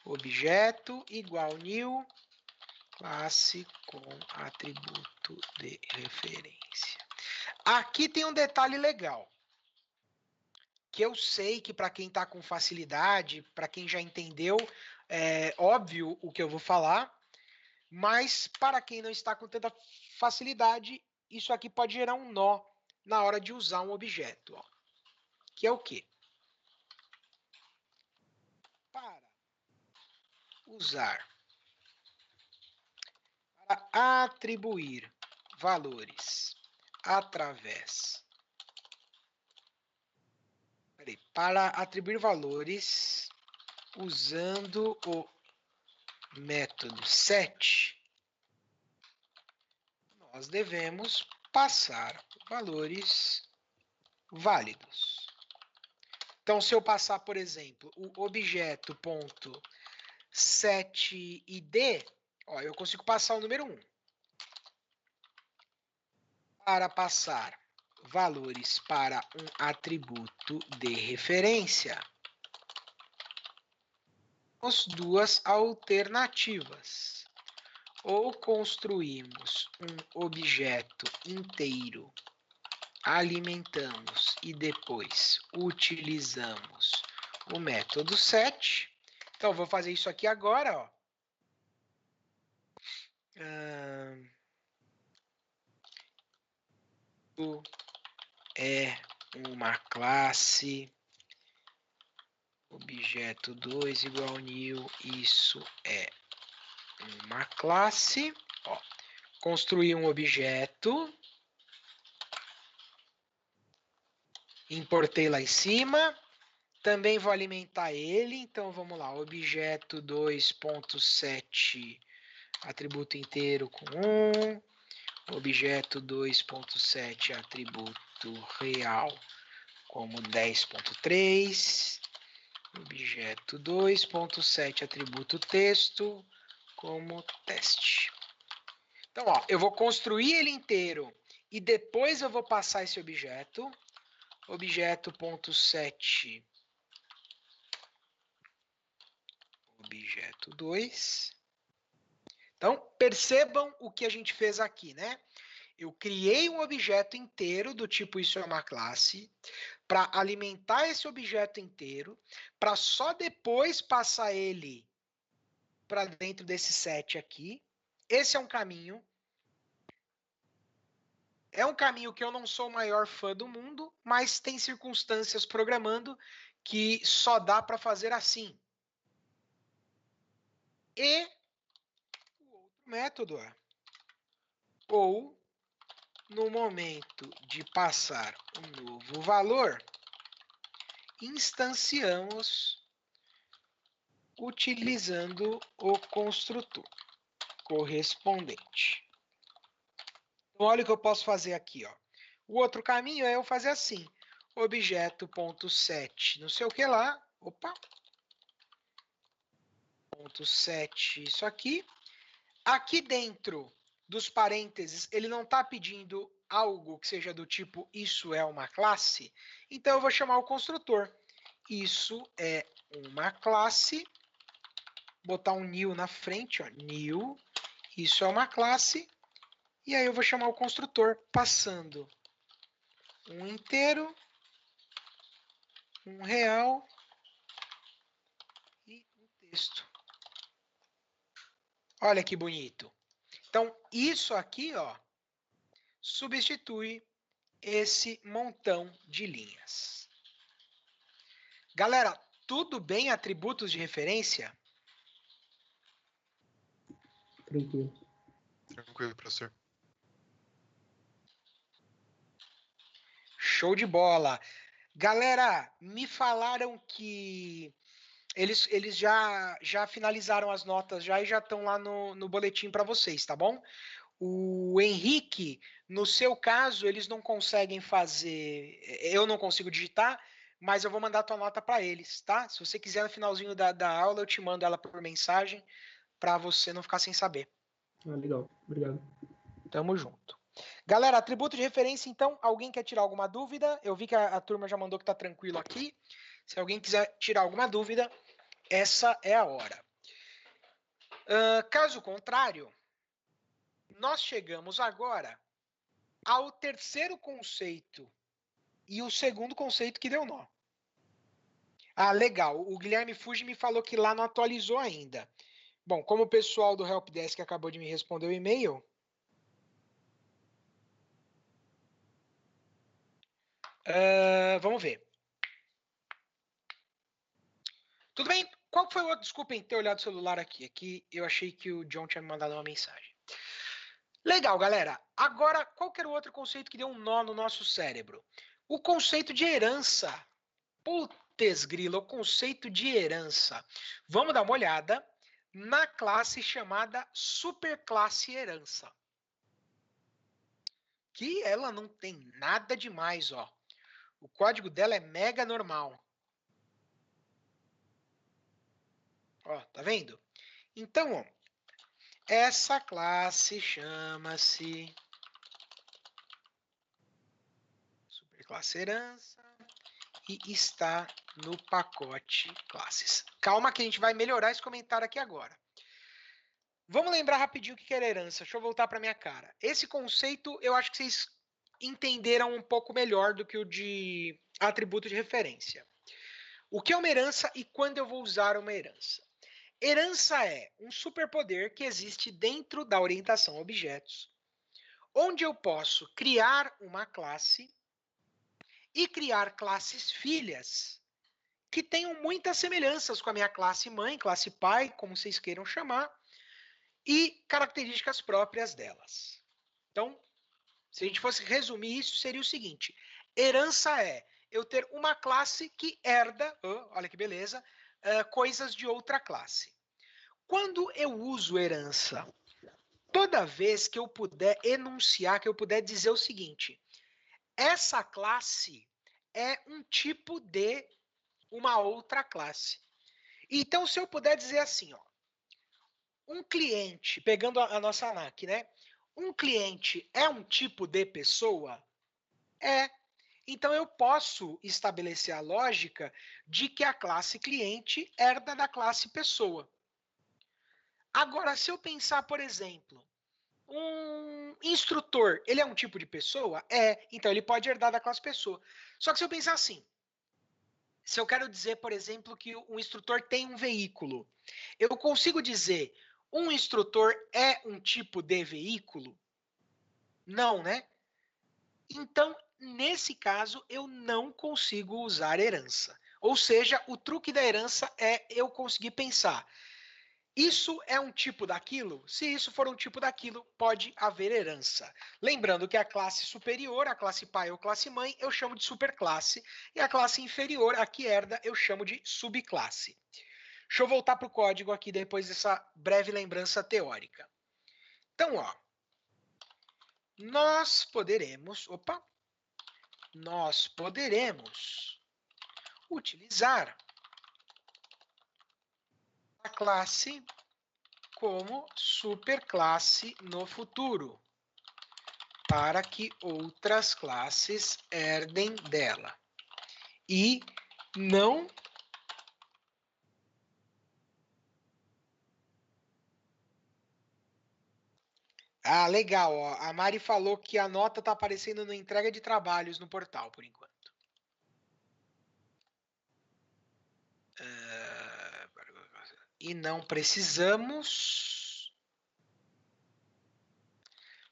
Objeto igual new, classe com atributo de referência. Aqui tem um detalhe legal. Que eu sei que para quem está com facilidade, para quem já entendeu, é óbvio o que eu vou falar. Mas para quem não está com tanta facilidade, isso aqui pode gerar um nó na hora de usar um objeto. Ó. Que é o quê? Para usar, para atribuir valores através. Para atribuir valores usando o método set, nós devemos passar valores válidos. Então, se eu passar, por exemplo, o objeto ponto setID, ó, eu consigo passar o número 1. Para passar valores para um atributo de referência, temos duas alternativas. Ou construímos um objeto inteiro, alimentamos e depois utilizamos o método set. Então, eu vou fazer isso aqui agora, ó. É uma classe objeto 2 igual new, isso é uma classe. Ó, construir um objeto, importei lá em cima, também vou alimentar ele, então vamos lá, objeto 2.set, atributo inteiro com 1, objeto 2.set, atributo real como 10.3, objeto 2.set, atributo texto como teste. Então, ó, eu vou construir ele inteiro e depois eu vou passar esse objeto. Objeto.set, objeto 2. Então, percebam o que a gente fez aqui, né? Eu criei um objeto inteiro do tipo isso é uma classe, para alimentar esse objeto inteiro, para só depois passar ele para dentro desse set aqui. Esse é um caminho. É um caminho que eu não sou o maior fã do mundo, mas tem circunstâncias programando que só dá para fazer assim. E o outro método é, ou no momento de passar um novo valor, instanciamos utilizando o construtor correspondente. Então, olha o que eu posso fazer aqui, ó. O outro caminho é eu fazer assim, objeto.set, não sei o que lá, opa, .set, isso aqui. Aqui dentro dos parênteses, ele não está pedindo algo que seja do tipo isso é uma classe, então eu vou chamar o construtor. Isso é uma classe, botar um new na frente, ó, new, isso é uma classe, e aí eu vou chamar o construtor passando um inteiro, um real e um texto. Olha que bonito. Então, isso aqui, ó, substitui esse montão de linhas. Galera, tudo bem atributos de referência? Tranquilo. Tranquilo, professor. Show de bola. Galera, me falaram que eles já finalizaram as notas já e já estão lá no boletim para vocês, tá bom? O Henrique No seu caso, eles não conseguem fazer. Eu não consigo digitar, mas eu vou mandar a tua nota para eles, tá? Se você quiser no finalzinho da aula, eu te mando ela por mensagem para você não ficar sem saber. Ah, legal. Obrigado. Tamo junto. Galera, atributo de referência, então, alguém quer tirar alguma dúvida? Eu vi que a turma já mandou que tá tranquilo aqui. Se alguém quiser tirar alguma dúvida, essa é a hora. Caso contrário, nós chegamos agora ao terceiro conceito e o segundo conceito que deu nó. Ah, legal. O Guilherme Fuji me falou que lá não atualizou ainda. Bom, como o pessoal do Helpdesk acabou de me responder o e-mail, vamos ver. Tudo bem? Qual foi o outro? Desculpem ter olhado o celular aqui. Aqui eu achei que o John tinha me mandado uma mensagem. Legal, galera. Agora, qual que era o outro conceito que deu um nó no nosso cérebro? O conceito de herança. Putz, grila, o conceito de herança. Vamos dar uma olhada na classe chamada superclasse herança. Que ela não tem nada demais, ó. O código dela é mega normal. Ó, tá vendo? Então, ó, essa classe chama-se superclasse herança e está no pacote classes. Calma que a gente vai melhorar esse comentário aqui agora. Vamos lembrar rapidinho o que era herança. Deixa eu voltar para minha cara. Esse conceito eu acho que vocês entenderam um pouco melhor do que o de atributo de referência. O que é uma herança e quando eu vou usar uma herança? Herança é um superpoder que existe dentro da orientação a objetos, onde eu posso criar uma classe e criar classes filhas que tenham muitas semelhanças com a minha classe mãe, classe pai, como vocês queiram chamar, e características próprias delas. Então, se a gente fosse resumir isso, seria o seguinte: herança é eu ter uma classe que herda, olha que beleza, coisas de outra classe. Quando eu uso herança, toda vez que eu puder enunciar, que eu puder dizer o seguinte: essa classe é um tipo de uma outra classe. Então, se eu puder dizer assim, ó, um cliente, pegando a nossa ANAC, né? Um cliente é um tipo de pessoa? É. Então, eu posso estabelecer a lógica de que a classe cliente herda da classe pessoa. Agora, se eu pensar, por exemplo, um instrutor, ele é um tipo de pessoa? É. Então, ele pode herdar da classe pessoa. Só que se eu pensar assim, se eu quero dizer, por exemplo, que um instrutor tem um veículo, eu consigo dizer um instrutor é um tipo de veículo? Não, né? Então, nesse caso, eu não consigo usar herança. Ou seja, o truque da herança é eu conseguir pensar. Isso é um tipo daquilo? Se isso for um tipo daquilo, pode haver herança. Lembrando que a classe superior, a classe pai ou classe mãe, eu chamo de superclasse. E a classe inferior, a que herda, eu chamo de subclasse. Deixa eu voltar para o código aqui depois dessa breve lembrança teórica. Então, ó, nós poderemos utilizar a classe como superclasse no futuro, para que outras classes herdem dela. E não legal. Ó. A Mari falou que a nota está aparecendo na entrega de trabalhos no portal, por enquanto. E não precisamos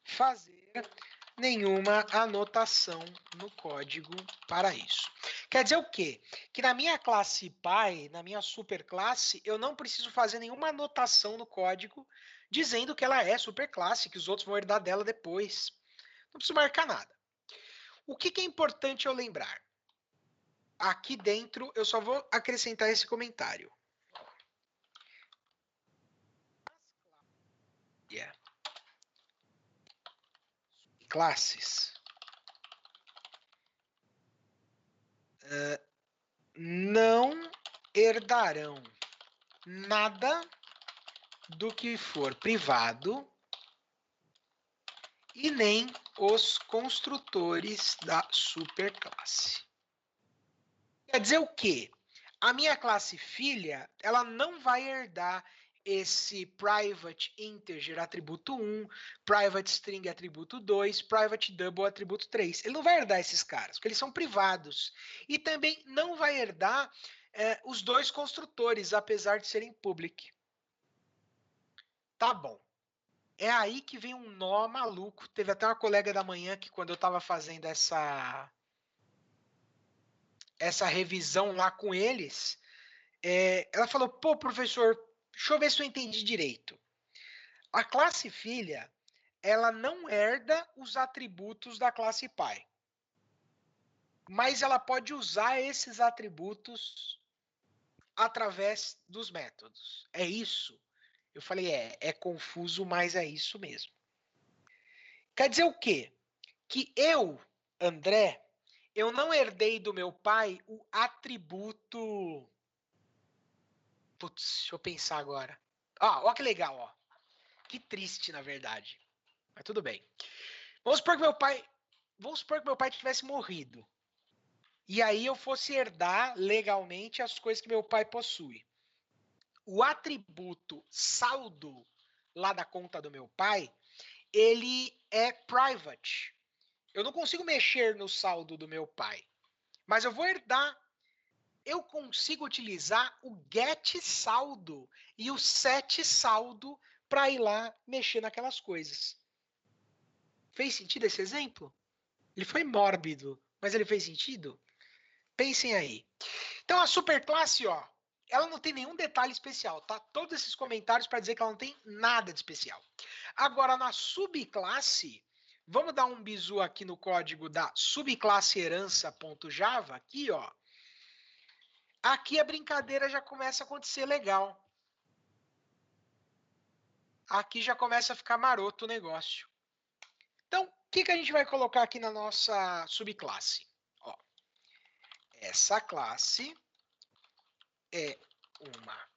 fazer nenhuma anotação no código para isso. Quer dizer o quê? Que na minha classe pai, na minha superclasse, eu não preciso fazer nenhuma anotação no código dizendo que ela é superclasse, que os outros vão herdar dela depois. Não preciso marcar nada. O que é importante eu lembrar? Aqui dentro, eu só vou acrescentar esse comentário. subclasses não herdarão nada do que for privado e nem os construtores da superclasse. Quer dizer o quê? A minha classe filha, ela não vai herdar esse private integer atributo 1, private string atributo 2, private double atributo 3. Ele não vai herdar esses caras, porque eles são privados. E também não vai herdar os dois construtores, apesar de serem public. Tá bom. É aí que vem um nó maluco. Teve até uma colega da manhã que, quando eu estava fazendo essa revisão lá com eles, ela falou, pô, professor, deixa eu ver se eu entendi direito. A classe filha, ela não herda os atributos da classe pai. Mas ela pode usar esses atributos através dos métodos. É isso? Eu falei, é confuso, mas é isso mesmo. Quer dizer o quê? Que eu, André, eu não herdei do meu pai o atributo... Putz, deixa eu pensar agora. Ó que legal, ó. Que triste, na verdade. Mas tudo bem. Vamos supor que meu pai tivesse morrido. E aí eu fosse herdar legalmente as coisas que meu pai possui. O atributo saldo lá da conta do meu pai, ele é private. Eu não consigo mexer no saldo do meu pai. Mas eu vou herdar. Eu consigo utilizar o get saldo e o set saldo para ir lá mexer naquelas coisas. Fez sentido esse exemplo? Ele foi mórbido, mas ele fez sentido? Pensem aí. Então a superclasse, ó, ela não tem nenhum detalhe especial, tá? Todos esses comentários para dizer que ela não tem nada de especial. Agora na subclasse, vamos dar um bisu aqui no código da subclasse herança.java, aqui, ó. Aqui a brincadeira já começa a acontecer legal. Aqui já começa a ficar maroto o negócio. Então, o que a gente vai colocar aqui na nossa subclasse? Ó, essa classe é uma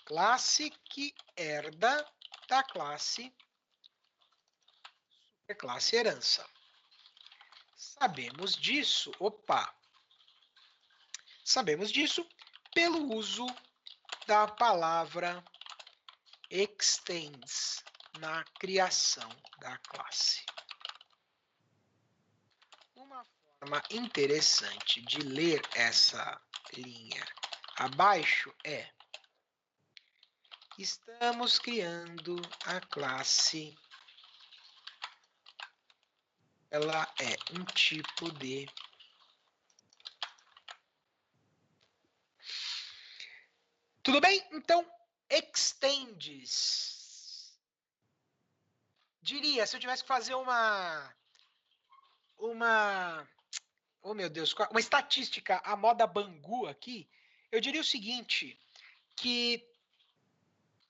classe que herda da classe superclasse herança. Sabemos disso, sabemos disso pelo uso da palavra extends na criação da classe. Uma forma interessante de ler essa linha abaixo é: estamos criando a classe, ela é um tipo de tudo bem? Então, extends. Diria, se eu tivesse que fazer uma oh meu Deus, uma estatística à moda Bangu aqui, eu diria o seguinte, que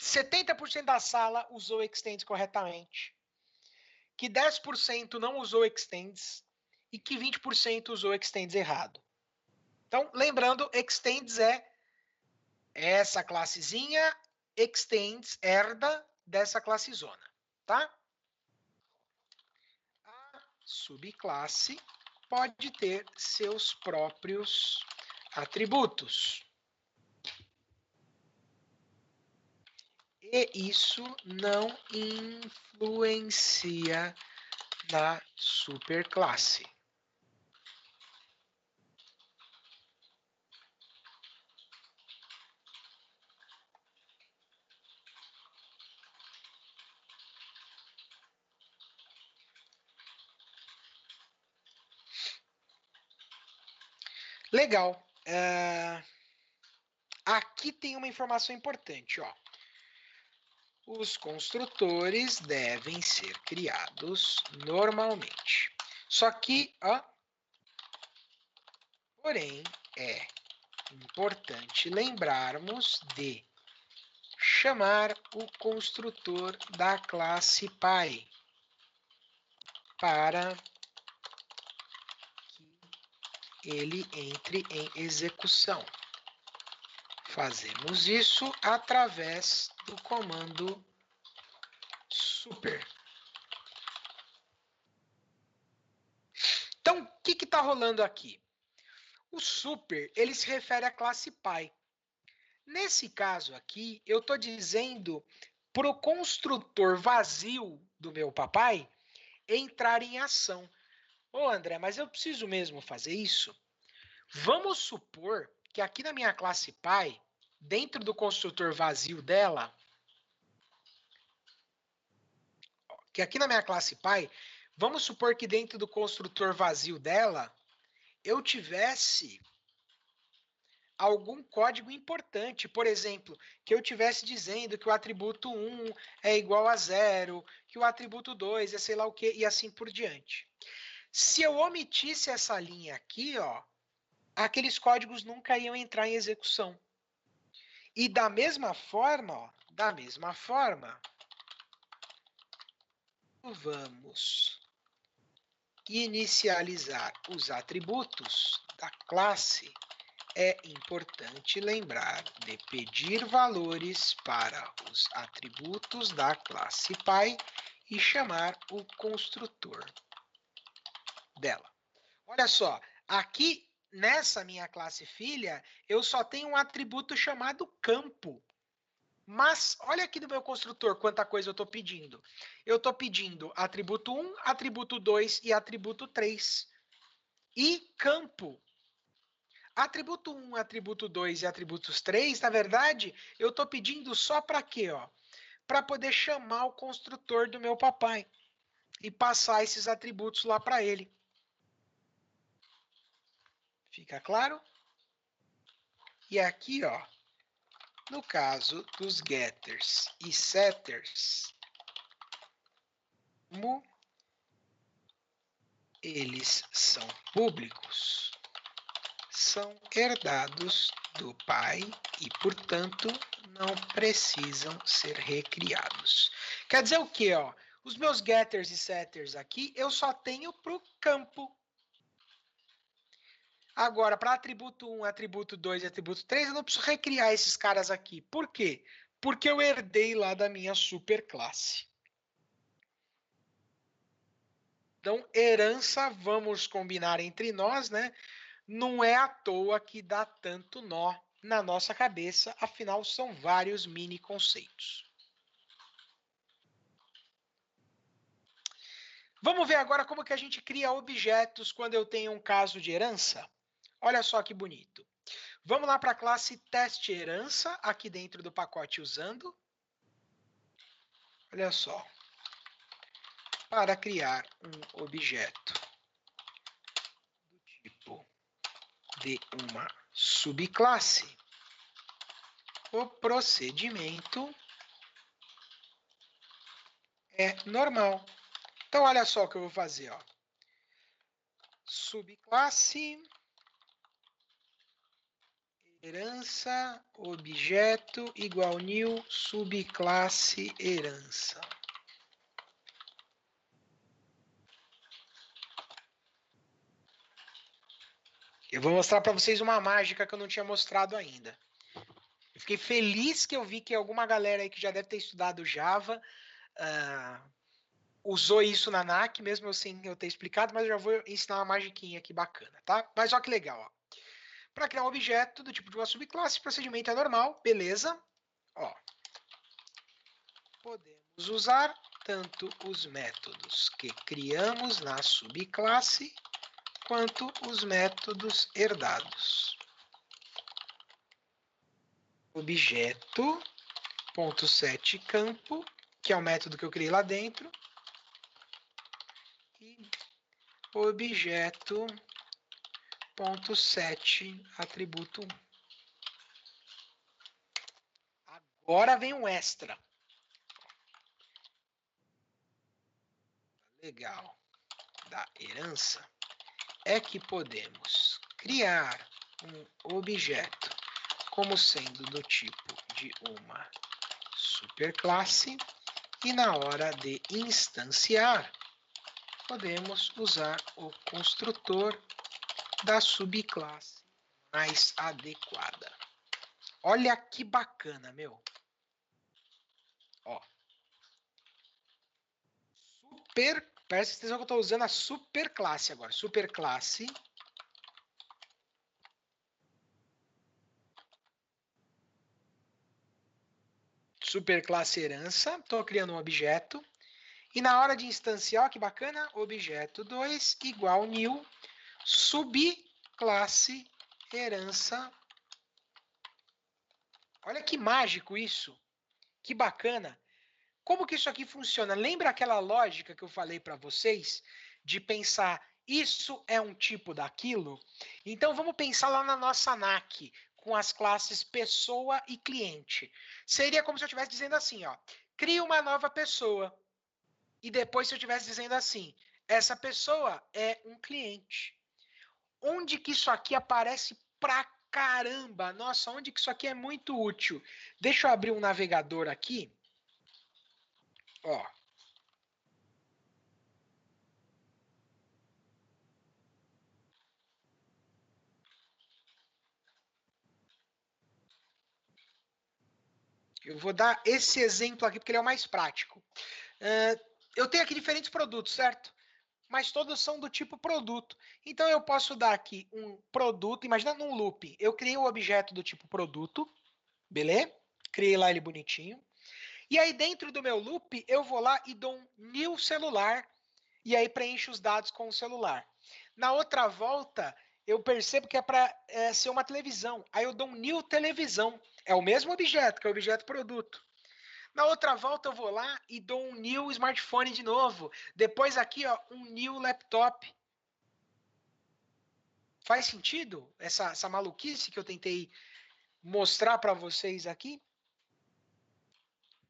70% da sala usou extends corretamente, que 10% não usou extends e que 20% usou extends errado. Então, lembrando, extends é essa classezinha, extends herda dessa classe zona, tá? A subclasse pode ter seus próprios atributos. E isso não influencia na superclasse. Legal. Aqui tem uma informação importante, ó. Os construtores devem ser criados normalmente. Só que, ó, porém, é importante lembrarmos de chamar o construtor da classe pai para que ele entre em execução. Fazemos isso através do comando super. Então, o que está rolando aqui? O super, ele se refere à classe pai. Nesse caso aqui, eu estou dizendo para o construtor vazio do meu papai entrar em ação. Ô, André, mas eu preciso mesmo fazer isso? Vamos supor que aqui na minha classe pai, dentro do construtor vazio dela, vamos supor que dentro do construtor vazio dela, eu tivesse algum código importante. Por exemplo, que eu tivesse dizendo que o atributo 1 é igual a 0, que o atributo 2 é sei lá o quê, e assim por diante. Se eu omitisse essa linha aqui, ó, aqueles códigos nunca iam entrar em execução. E da mesma forma, vamos inicializar os atributos da classe. É importante lembrar de pedir valores para os atributos da classe pai e chamar o construtor dela. Olha só, aqui nessa minha classe filha, eu só tenho um atributo chamado campo. Mas olha aqui no meu construtor quanta coisa eu estou pedindo. Eu estou pedindo atributo 1, atributo 2 e atributo 3. E campo. Atributo 1, atributo 2 e atributos 3, na verdade, eu estou pedindo só para quê? Para poder chamar o construtor do meu papai e passar esses atributos lá para ele. Fica claro? E aqui, ó, no caso dos getters e setters, como eles são públicos, são herdados do pai e, portanto, não precisam ser recriados. Quer dizer o quê? Ó? Os meus getters e setters aqui, eu só tenho para o campo. Agora, para atributo 1, atributo 2 e atributo 3, eu não preciso recriar esses caras aqui. Por quê? Porque eu herdei lá da minha superclasse. Então, herança, vamos combinar entre nós, né? Não é à toa que dá tanto nó na nossa cabeça, afinal, são vários mini conceitos. Vamos ver agora como que a gente cria objetos quando eu tenho um caso de herança? Olha só que bonito. Vamos lá para a classe teste herança, aqui dentro do pacote usando. Olha só. Para criar um objeto do tipo de uma subclasse, o procedimento é normal. Então, olha só o que eu vou fazer. Ó. Subclasse, herança, objeto, igual new, subclasse, herança. Eu vou mostrar para vocês uma mágica que eu não tinha mostrado ainda. Eu fiquei feliz que eu vi que alguma galera aí que já deve ter estudado Java usou isso na NAC, mesmo sem eu ter explicado, mas eu já vou ensinar uma magiquinha aqui bacana, tá? Mas olha que legal, ó. Para criar um objeto do tipo de uma subclasse, o procedimento é normal, beleza? Ó, podemos usar tanto os métodos que criamos na subclasse, quanto os métodos herdados. Objeto.setCampo, que é o método que eu criei lá dentro, e objeto.setAtributo 1. Agora vem um extra. Legal da herança é que podemos criar um objeto como sendo do tipo de uma superclasse e na hora de instanciar, podemos usar o construtor da subclasse mais adequada. Olha que bacana, meu. Ó. Presta atenção que eu estou usando a superclasse agora. Superclasse. Superclasse herança. Estou criando um objeto. E na hora de instanciar, ó, que bacana, objeto 2 igual new subclasse herança. Olha que mágico isso. Que bacana. Como que isso aqui funciona? Lembra aquela lógica que eu falei para vocês de pensar isso é um tipo daquilo? Então vamos pensar lá na nossa ANAC com as classes pessoa e cliente. Seria como se eu estivesse dizendo assim, ó, cria uma nova pessoa. E depois se eu estivesse dizendo assim, essa pessoa é um cliente. Onde que isso aqui aparece pra caramba? Nossa, onde que isso aqui é muito útil? Deixa eu abrir um navegador aqui. Ó. Eu vou dar esse exemplo aqui porque ele é o mais prático. Eu tenho aqui diferentes produtos, certo? Mas todos são do tipo produto. Então eu posso dar aqui um produto, imagina num loop. Eu criei um objeto do tipo produto, beleza? Criei lá ele bonitinho. E aí dentro do meu loop eu vou lá e dou um new celular e aí preencho os dados com o celular. Na outra volta eu percebo que é para ser uma televisão. Aí eu dou um new televisão. É o mesmo objeto, que é o objeto produto. Na outra volta eu vou lá e dou um new smartphone de novo. Depois aqui, ó, um new laptop. Faz sentido essa maluquice que eu tentei mostrar para vocês aqui?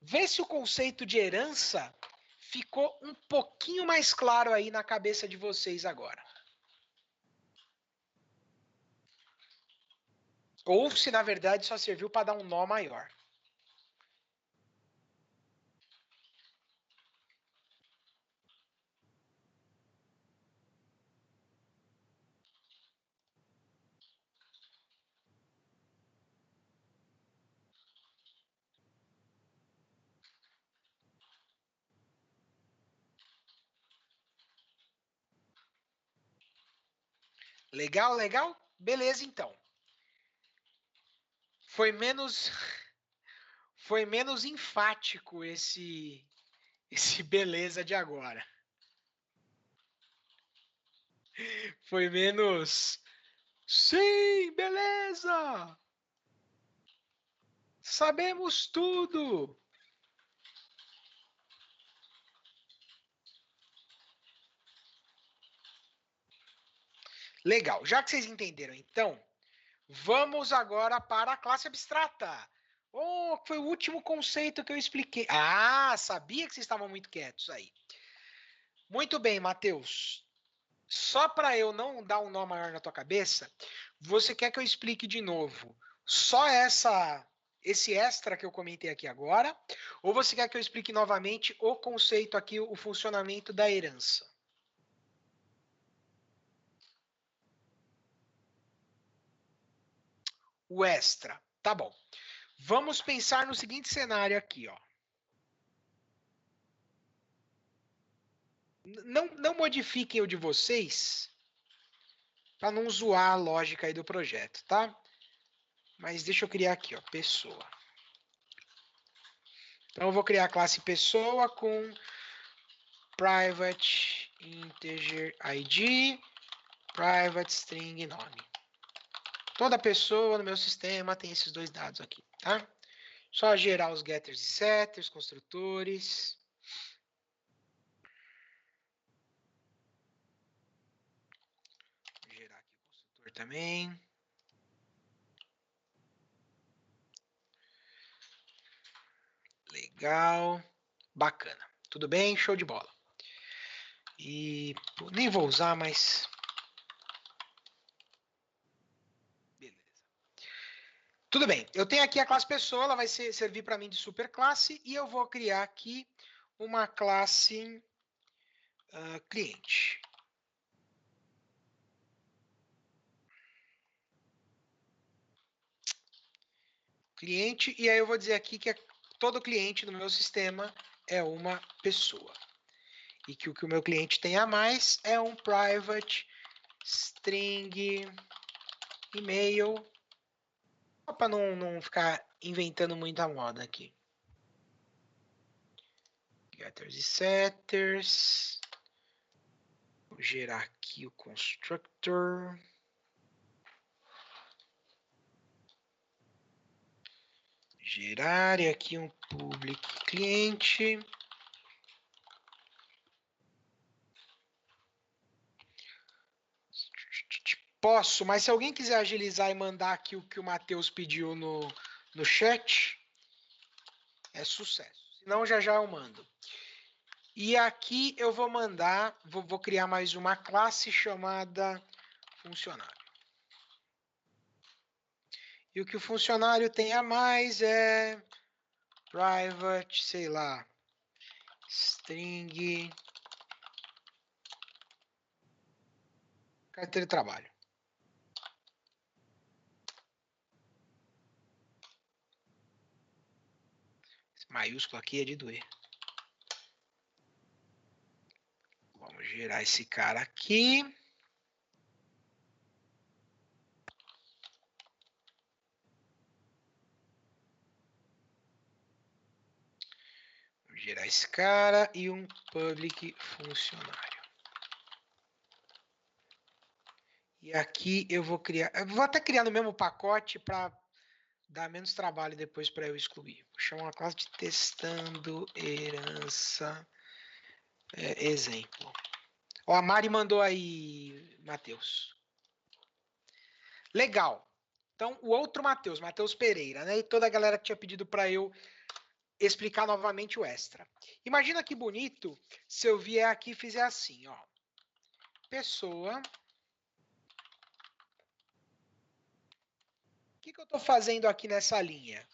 Vê se o conceito de herança ficou um pouquinho mais claro aí na cabeça de vocês agora. Ou se na verdade só serviu para dar um nó maior. Legal, legal? Beleza, então. Foi menos enfático esse beleza de agora. Foi menos sim, beleza. Sabemos tudo. Legal. Já que vocês entenderam, então, vamos agora para a classe abstrata. Oh, foi o último conceito que eu expliquei. Ah, sabia que vocês estavam muito quietos aí. Muito bem, Matheus. Só para eu não dar um nó maior na tua cabeça, você quer que eu explique de novo só esse extra que eu comentei aqui agora? Ou você quer que eu explique novamente o conceito aqui, o funcionamento da herança? O extra. Tá bom. Vamos pensar no seguinte cenário aqui, ó. Não modifiquem o de vocês para não zoar a lógica aí do projeto, tá? Mas deixa eu criar aqui, ó, pessoa. Então eu vou criar a classe pessoa com private integer ID, private string nome. Toda pessoa no meu sistema tem esses dois dados aqui, tá? Só gerar os getters e setters, construtores. Vou gerar aqui o construtor também. Legal. Bacana. Tudo bem? Show de bola. E nem vou usar, mas... Beleza. Tudo bem. Eu tenho aqui a classe pessoa, ela vai servir para mim de superclasse e eu vou criar aqui uma classe cliente. Cliente, e aí eu vou dizer aqui que todo cliente no meu sistema é uma pessoa. E que o meu cliente tem a mais é um private string e-mail, só para não ficar inventando muita moda aqui. Getters e setters. Vou gerar aqui o constructor. Gerar e aqui um public cliente. Posso, mas se alguém quiser agilizar e mandar aqui o que o Matheus pediu no chat, é sucesso. Senão já eu mando. E aqui eu vou mandar, vou criar mais uma classe chamada funcionário. E o que o funcionário tem a mais é private, sei lá, string, carteira de trabalho. Esse maiúsculo aqui é de doer. Vamos gerar esse cara aqui. Vamos gerar esse cara e um public funcionário. E aqui eu vou criar... Eu vou até criar no mesmo pacote para dar menos trabalho depois para eu excluir. Vou chamar uma classe de testando herança exemplo. Ó, a Mari mandou aí, Matheus. Legal. Então, o outro Matheus, Matheus Pereira, né? E toda a galera que tinha pedido para eu explicar novamente o extra. Imagina que bonito se eu vier aqui e fizer assim, ó. Pessoa. O que eu estou fazendo aqui nessa linha?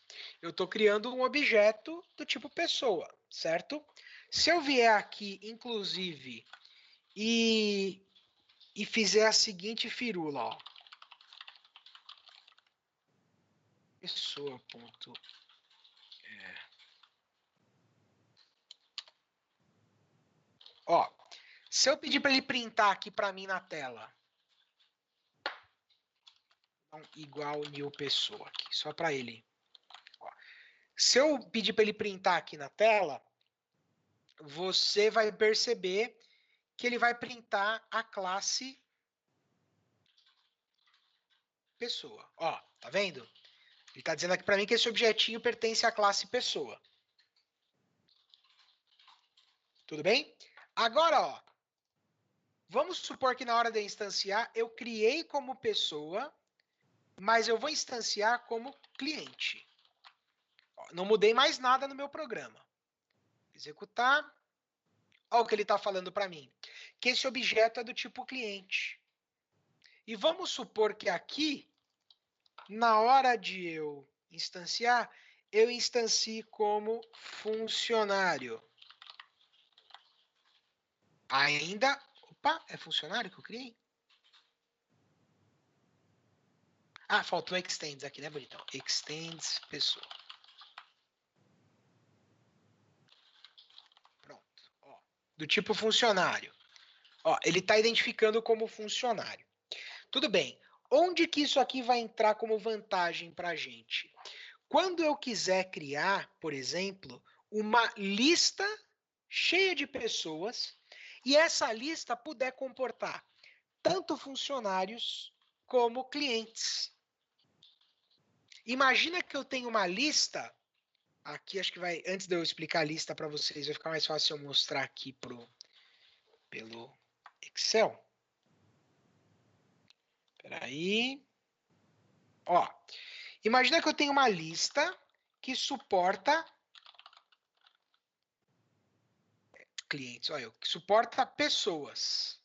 Eu estou criando um objeto do tipo pessoa, certo? Se eu vier aqui, inclusive, e fizer a seguinte firula, ó. Pessoa. Ó, se eu pedir para ele printar aqui para mim na tela, então, igual new pessoa aqui, só para ele. Ó, se eu pedir para ele printar aqui na tela, você vai perceber que ele vai printar a classe pessoa. Ó, tá vendo? Ele está dizendo aqui para mim que esse objetinho pertence à classe pessoa. Tudo bem? Agora, ó, vamos supor que na hora de instanciar, eu criei como pessoa, mas eu vou instanciar como cliente. Ó, não mudei mais nada no meu programa. Executar. Olha o que ele está falando para mim. Que esse objeto é do tipo cliente. E vamos supor que aqui, na hora de eu instanciar, eu instancie como funcionário. Ainda... Opa, é funcionário que eu criei? Ah, faltou extends aqui, né, bonitão? Extends pessoa. Pronto. Ó, do tipo funcionário. Ó, ele está identificando como funcionário. Tudo bem. Onde que isso aqui vai entrar como vantagem para a gente? Quando eu quiser criar, por exemplo, uma lista cheia de pessoas e essa lista puder comportar tanto funcionários como clientes. Imagina que eu tenho uma lista, aqui acho que vai, antes de eu explicar a lista para vocês, vai ficar mais fácil eu mostrar aqui pelo Excel. Espera aí. Ó, imagina que eu tenho uma lista que suporta clientes, olha, que suporta pessoas.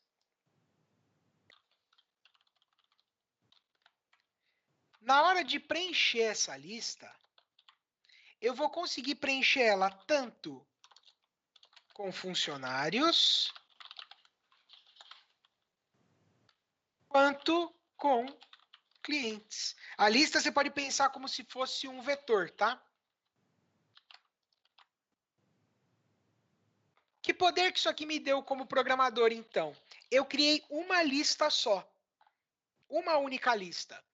Na hora de preencher essa lista, eu vou conseguir preencher ela tanto com funcionários quanto com clientes. A lista você pode pensar como se fosse um vetor, tá? Que poder que isso aqui me deu como programador, então? Eu criei uma lista só. Uma única lista.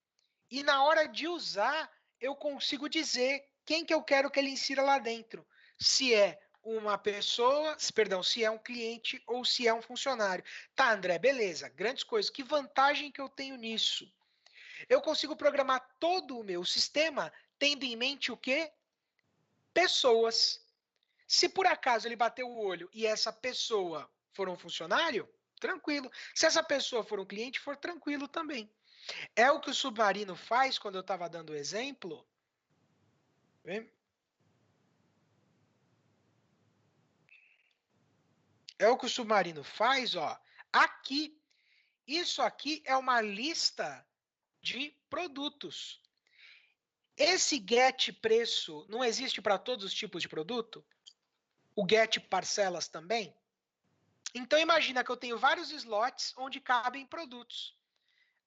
E na hora de usar, eu consigo dizer quem que eu quero que ele insira lá dentro. Se é uma pessoa, perdão, se é um cliente ou se é um funcionário. Tá, André, beleza. Grandes coisas. Que vantagem que eu tenho nisso? Eu consigo programar todo o meu sistema tendo em mente o quê? Pessoas. Se por acaso ele bateu o olho e essa pessoa for um funcionário, tranquilo. Se essa pessoa for um cliente, for tranquilo também. É o que o Submarino faz quando eu estava dando o exemplo. É o que o Submarino faz, ó. Aqui, isso aqui é uma lista de produtos. Esse get preço não existe para todos os tipos de produto? O get parcelas também? Então imagina que eu tenho vários slots onde cabem produtos.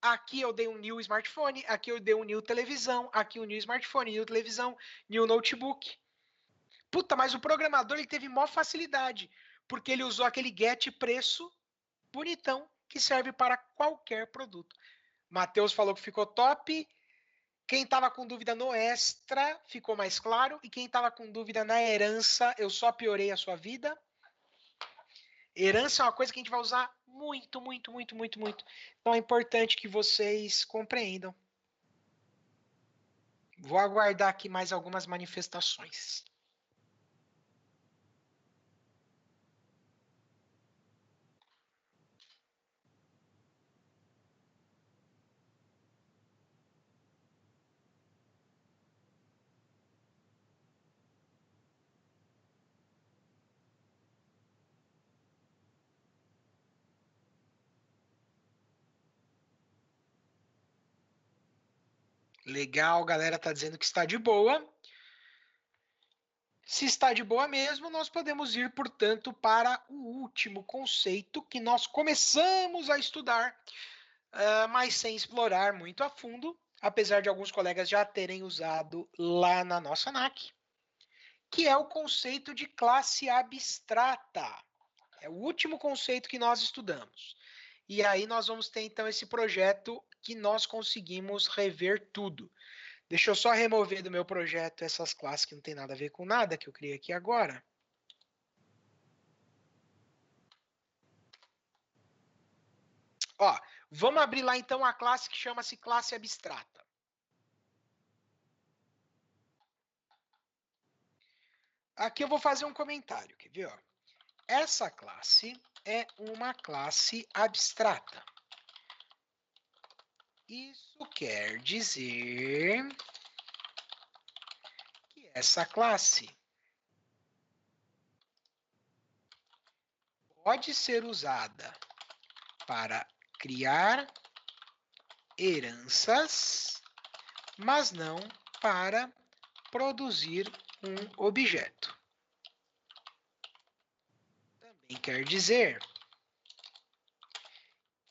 Aqui eu dei um new smartphone, aqui eu dei um new televisão, aqui um new smartphone, new televisão, new notebook. Puta, mas o programador ele teve maior facilidade, porque ele usou aquele get preço bonitão que serve para qualquer produto. Matheus falou que ficou top. Quem estava com dúvida no extra ficou mais claro. E quem estava com dúvida na herança, eu só piorei a sua vida. Herança é uma coisa que a gente vai usar muito, muito, muito, muito, muito. Então é importante que vocês compreendam. Vou aguardar aqui mais algumas manifestações. Legal, galera tá dizendo que está de boa. Se está de boa mesmo, nós podemos ir, portanto, para o último conceito que nós começamos a estudar, mas sem explorar muito a fundo, apesar de alguns colegas já terem usado lá na nossa NAC, que é o conceito de classe abstrata. É o último conceito que nós estudamos. E aí nós vamos ter, então, esse projeto que nós conseguimos rever tudo. Deixa eu só remover do meu projeto essas classes que não tem nada a ver com nada que eu criei aqui agora. Ó, vamos abrir lá então a classe que chama-se classe abstrata. Aqui eu vou fazer um comentário, quer ver? Ó? Essa classe é uma classe abstrata. Isso quer dizer que essa classe pode ser usada para criar heranças, mas não para produzir um objeto. Também quer dizer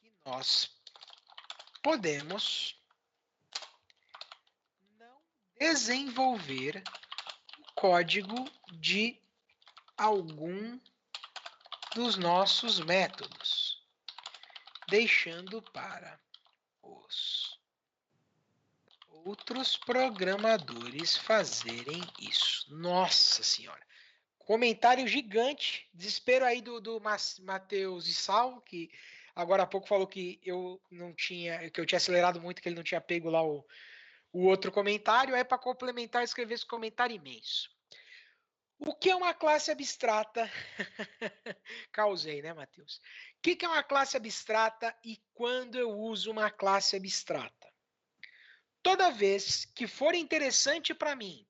que nós podemos não desenvolver o código de algum dos nossos métodos, deixando para os outros programadores fazerem isso. Nossa Senhora! Comentário gigante, desespero aí do Matheus e Sal, que agora há pouco falou que eu tinha acelerado muito, que ele não tinha pego lá o outro comentário. Aí para complementar, escrever esse comentário imenso. O que é uma classe abstrata? Causei, né, Matheus? O que é uma classe abstrata e quando eu uso uma classe abstrata? Toda vez que for interessante para mim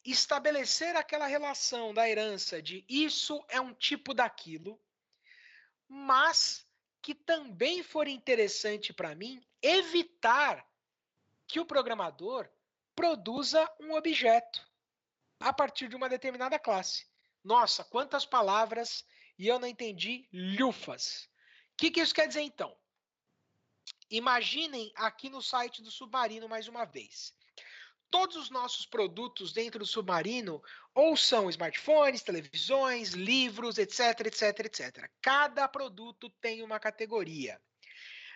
estabelecer aquela relação da herança de isso é um tipo daquilo, mas que também for interessante para mim evitar que o programador produza um objeto a partir de uma determinada classe. Nossa, quantas palavras e eu não entendi lufas. O que isso quer dizer então? imaginem aqui no site do Submarino mais uma vez. Todos os nossos produtos dentro do Submarino ou são smartphones, televisões, livros, etc, etc, etc. Cada produto tem uma categoria.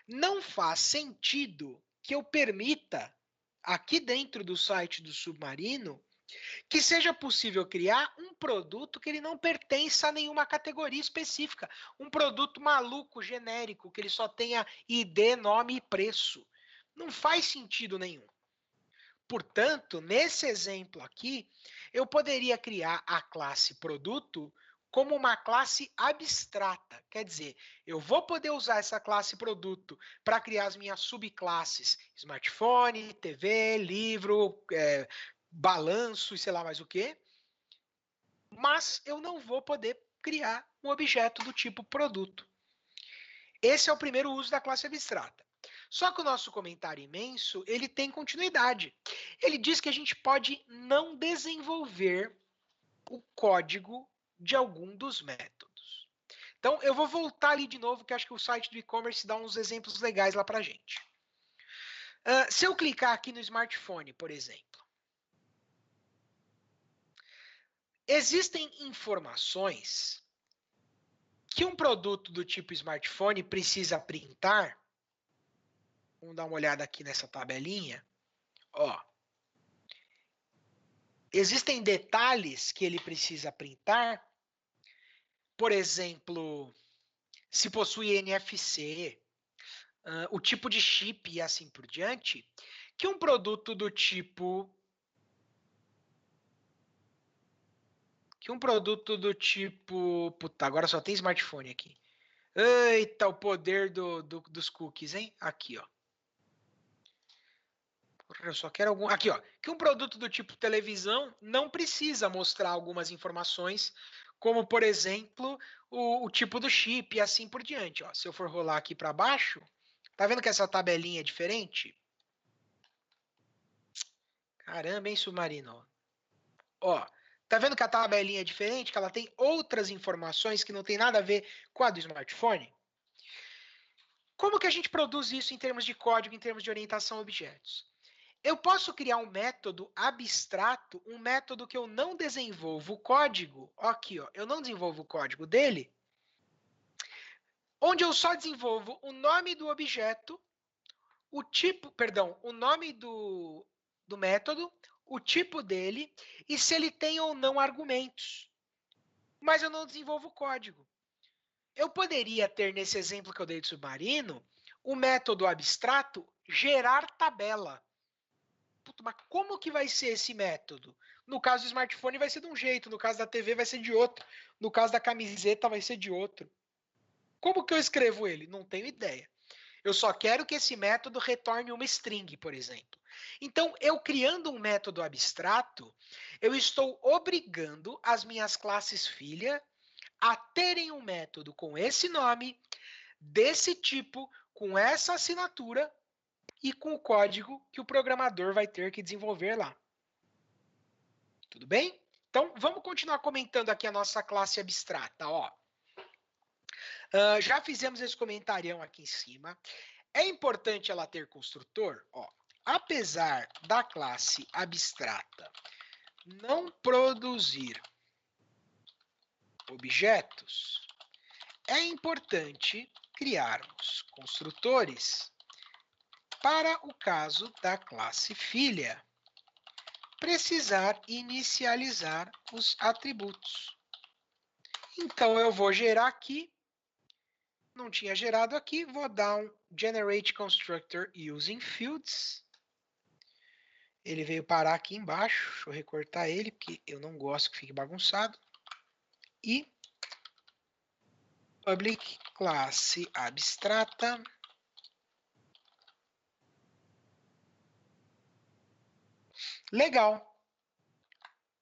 Não faz sentido que eu permita, aqui dentro do site do Submarino, que seja possível criar um produto que ele não pertença a nenhuma categoria específica. Um produto maluco, genérico, que ele só tenha ID, nome e preço. Não faz sentido nenhum. Portanto, nesse exemplo aqui, eu poderia criar a classe produto como uma classe abstrata. Quer dizer, eu vou poder usar essa classe produto para criar as minhas subclasses: smartphone, TV, livro, balanço e sei lá mais o quê. Mas eu não vou poder criar um objeto do tipo produto. Esse é o primeiro uso da classe abstrata. Só que o nosso comentário imenso, ele tem continuidade. Ele diz que a gente pode não desenvolver o código de algum dos métodos. Então, eu vou voltar ali de novo, que acho que o site do e-commerce dá uns exemplos legais lá pra gente. Se eu clicar aqui no smartphone, por exemplo, existem informações que um produto do tipo smartphone precisa printar. Vamos dar uma olhada aqui nessa tabelinha. Ó, existem detalhes que ele precisa printar. Por exemplo, se possui NFC, o tipo de chip e assim por diante, que um produto do tipo... Puta, agora só tem smartphone aqui. Eita, o poder dos cookies, hein? Aqui, ó. Eu só quero algum... Aqui, ó. Que um produto do tipo televisão não precisa mostrar algumas informações, como, por exemplo, o tipo do chip e assim por diante. Ó. Se eu for rolar aqui para baixo, tá vendo que essa tabelinha é diferente? Caramba, hein, Submarino? Ó, tá vendo que a tabelinha é diferente, que ela tem outras informações que não tem nada a ver com a do smartphone? Como que a gente produz isso em termos de código, em termos de orientação a objetos? Eu posso criar um método abstrato, um método que eu não desenvolvo o código, aqui, ó, eu não desenvolvo o código dele, onde eu só desenvolvo o nome do objeto, o tipo, perdão, o nome do método, o tipo dele e se ele tem ou não argumentos. Mas eu não desenvolvo o código. Eu poderia ter, nesse exemplo que eu dei de Submarino, o método abstrato gerar tabela. Puta, mas como que vai ser esse método? No caso do smartphone vai ser de um jeito, no caso da TV vai ser de outro, no caso da camiseta vai ser de outro. Como que eu escrevo ele? Não tenho ideia. Eu só quero que esse método retorne uma string, por exemplo. Então, eu criando um método abstrato, eu estou obrigando as minhas classes filha a terem um método com esse nome, desse tipo, com essa assinatura e com o código que o programador vai ter que desenvolver lá. Tudo bem? Então, vamos continuar comentando aqui a nossa classe abstrata. Ó. Já fizemos esse comentarião aqui em cima. É importante ela ter construtor? Ó, apesar da classe abstrata não produzir objetos, é importante criarmos construtores para o caso da classe filha precisar inicializar os atributos. Então, eu vou gerar aqui. Não tinha gerado aqui, vou dar um generate constructor using fields. Ele veio parar aqui embaixo, deixa eu recortar ele, porque eu não gosto que fique bagunçado. E public classe abstrata. Legal.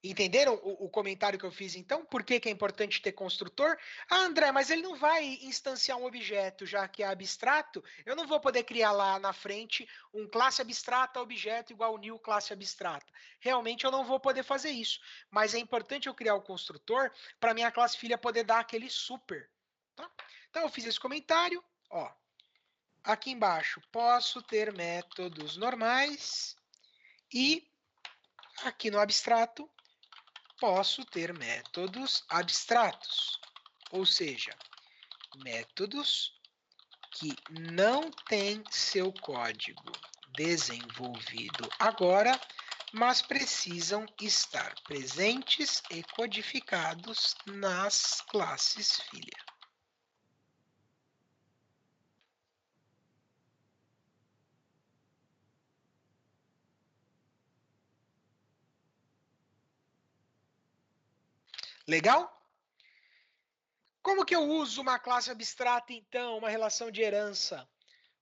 Entenderam o comentário que eu fiz, então? Por que é importante ter construtor? Ah, André, mas ele não vai instanciar um objeto, já que é abstrato. Eu não vou poder criar lá na frente um classe abstrata objeto igual new classe abstrata. Realmente eu não vou poder fazer isso. Mas é importante eu criar o construtor para minha classe filha poder dar aquele super. Tá? Então eu fiz esse comentário. Ó. aqui embaixo, posso ter métodos normais e aqui no abstrato, posso ter métodos abstratos, ou seja, métodos que não têm seu código desenvolvido agora, mas precisam estar presentes e codificados nas classes filha. Legal? Como que eu uso uma classe abstrata, então, uma relação de herança?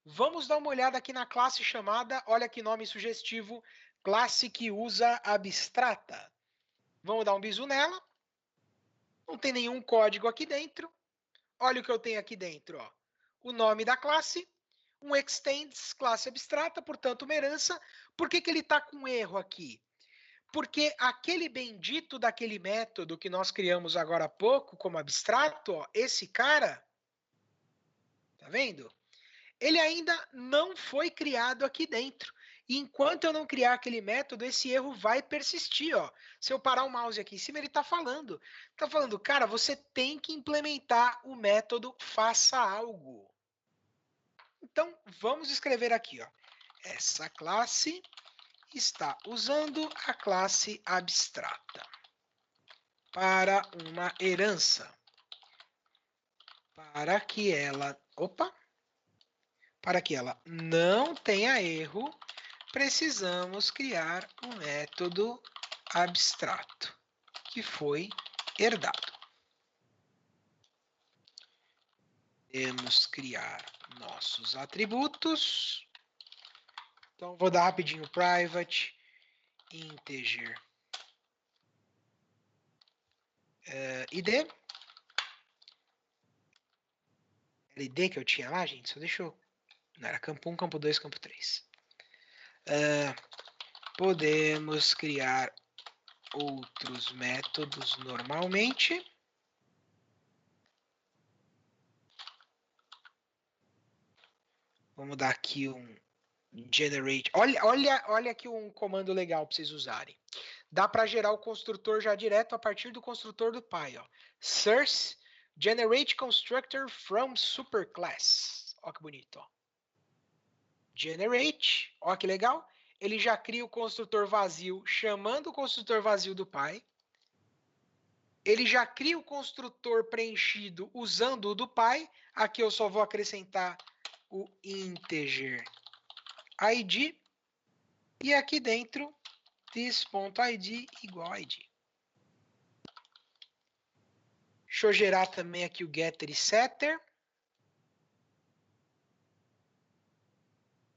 Vamos dar uma olhada aqui na classe chamada, olha que nome sugestivo, classe que usa abstrata. Vamos dar um bisu nela. Não tem nenhum código aqui dentro. Olha o que eu tenho aqui dentro. Ó. O nome da classe, um extends, classe abstrata, portanto uma herança. Por que ele está com erro aqui? Porque aquele bendito daquele método que nós criamos agora há pouco como abstrato, ó, esse cara, tá vendo? Ele ainda não foi criado aqui dentro. E enquanto eu não criar aquele método, esse erro vai persistir. Ó. Se eu parar o mouse aqui em cima, ele está falando. Está falando, cara, você tem que implementar o método faça algo. Então, vamos escrever aqui. Ó. Essa classe está usando a classe abstrata para uma herança. Para que ela... Para que ela não tenha erro, precisamos criar um método abstrato que foi herdado. Podemos criar nossos atributos. Então, vou dar rapidinho private integer id. Era id que eu tinha lá, gente? Só deixa eu... Não, era campo 1, campo 2, campo 3. Podemos criar outros métodos normalmente. Vamos dar aqui um generate. Olha aqui um comando legal para vocês usarem. Dá para gerar o construtor já direto a partir do construtor do pai. Ó. Source generate constructor from superclass. Ó que bonito. Ó. Generate. Ó que legal. Ele já cria o construtor vazio chamando o construtor vazio do pai. Ele já cria o construtor preenchido usando o do pai. Aqui eu só vou acrescentar o integer id. E aqui dentro, this.id igual a id. Deixa eu gerar também aqui o getter e setter.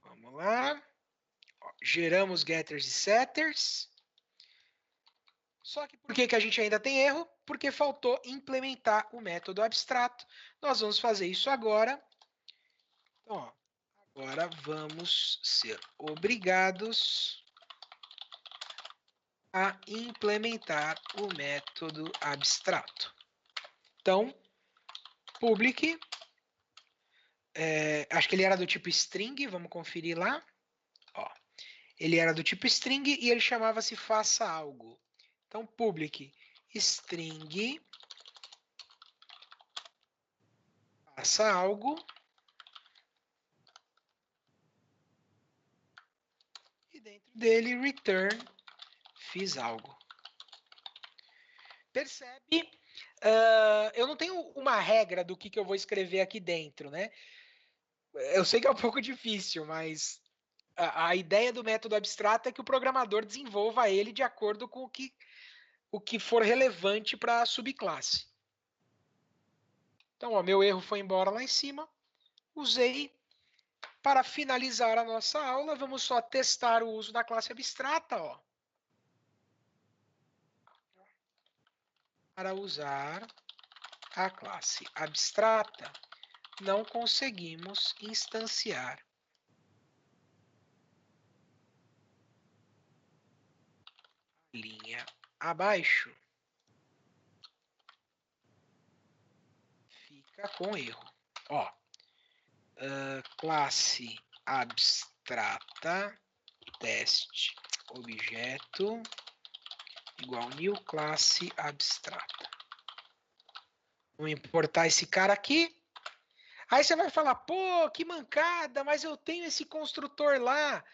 Vamos lá. Ó, geramos getters e setters. Só que por que a gente ainda tem erro? Porque faltou implementar o método abstrato. Nós vamos fazer isso agora. Então, ó, agora vamos ser obrigados a implementar o método abstrato. Então, public, acho que ele era do tipo string, vamos conferir lá. Ó, ele era do tipo string e ele chamava-se faça algo. Então, public string faça algo. E dentro dele, return fiz algo. Percebe? Eu não tenho uma regra do que eu vou escrever aqui dentro, né? Eu sei que é um pouco difícil, mas a ideia do método abstrato é que o programador desenvolva ele de acordo com o que for relevante para a subclasse. Então, ó, meu erro foi embora lá em cima. Usei. Para finalizar a nossa aula, vamos só testar o uso da classe abstrata. Ó. Para usar a classe abstrata, não conseguimos instanciar a linha abaixo. Fica com erro. Ó, classe abstrata teste objeto igual new classe abstrata. Vou importar esse cara aqui. Aí você vai falar, pô, que mancada, mas eu tenho esse construtor lá.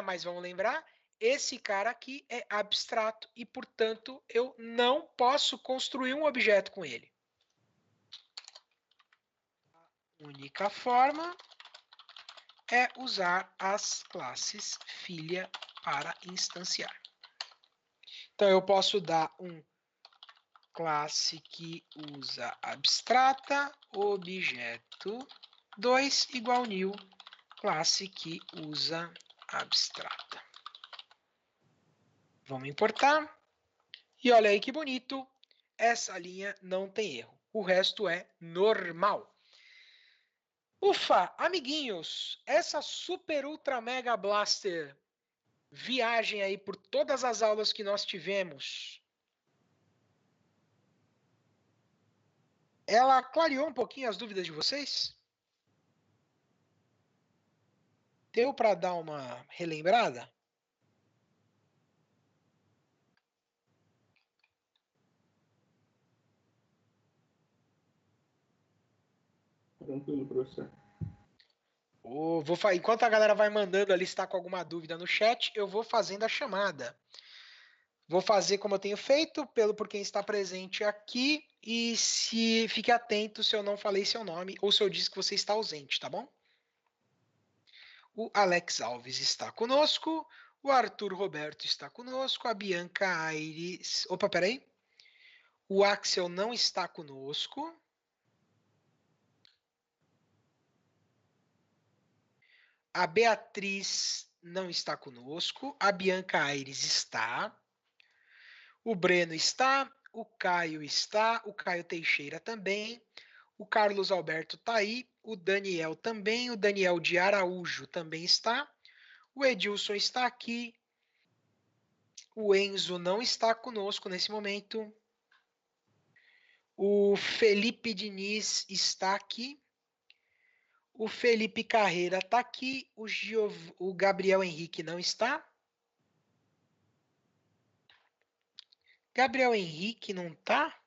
Mas vamos lembrar, esse cara aqui é abstrato e, portanto, eu não posso construir um objeto com ele. A única forma é usar as classes filha para instanciar. Então, eu posso dar um classe que usa abstrata objeto 2 igual new classe que usa abstrata. Vamos importar. E olha aí que bonito. Essa linha não tem erro. O resto é normal. Ufa, amiguinhos, essa super ultra mega blaster viagem aí por todas as aulas que nós tivemos, ela clareou um pouquinho as dúvidas de vocês? Deu para dar uma relembrada? Tranquilo, professor. Enquanto a galera vai mandando ali, está com alguma dúvida no chat, eu vou fazendo a chamada. Vou fazer como eu tenho feito, por quem está presente aqui, e fique atento se eu não falei seu nome ou se eu disse que você está ausente, tá bom? O Alex Alves está conosco, o Arthur Roberto está conosco, a Bianca Aires... Opa, peraí. O Axel não está conosco. A Beatriz não está conosco. A Bianca Aires está. O Breno está. O Caio está. O Caio Teixeira também. O Carlos Alberto está aí. O Daniel também. O Daniel de Araújo também está. O Edilson está aqui. O Enzo não está conosco nesse momento. O Felipe Diniz está aqui. O Felipe Carreira está aqui. O Gabriel Henrique não está. Gabriel Henrique não está?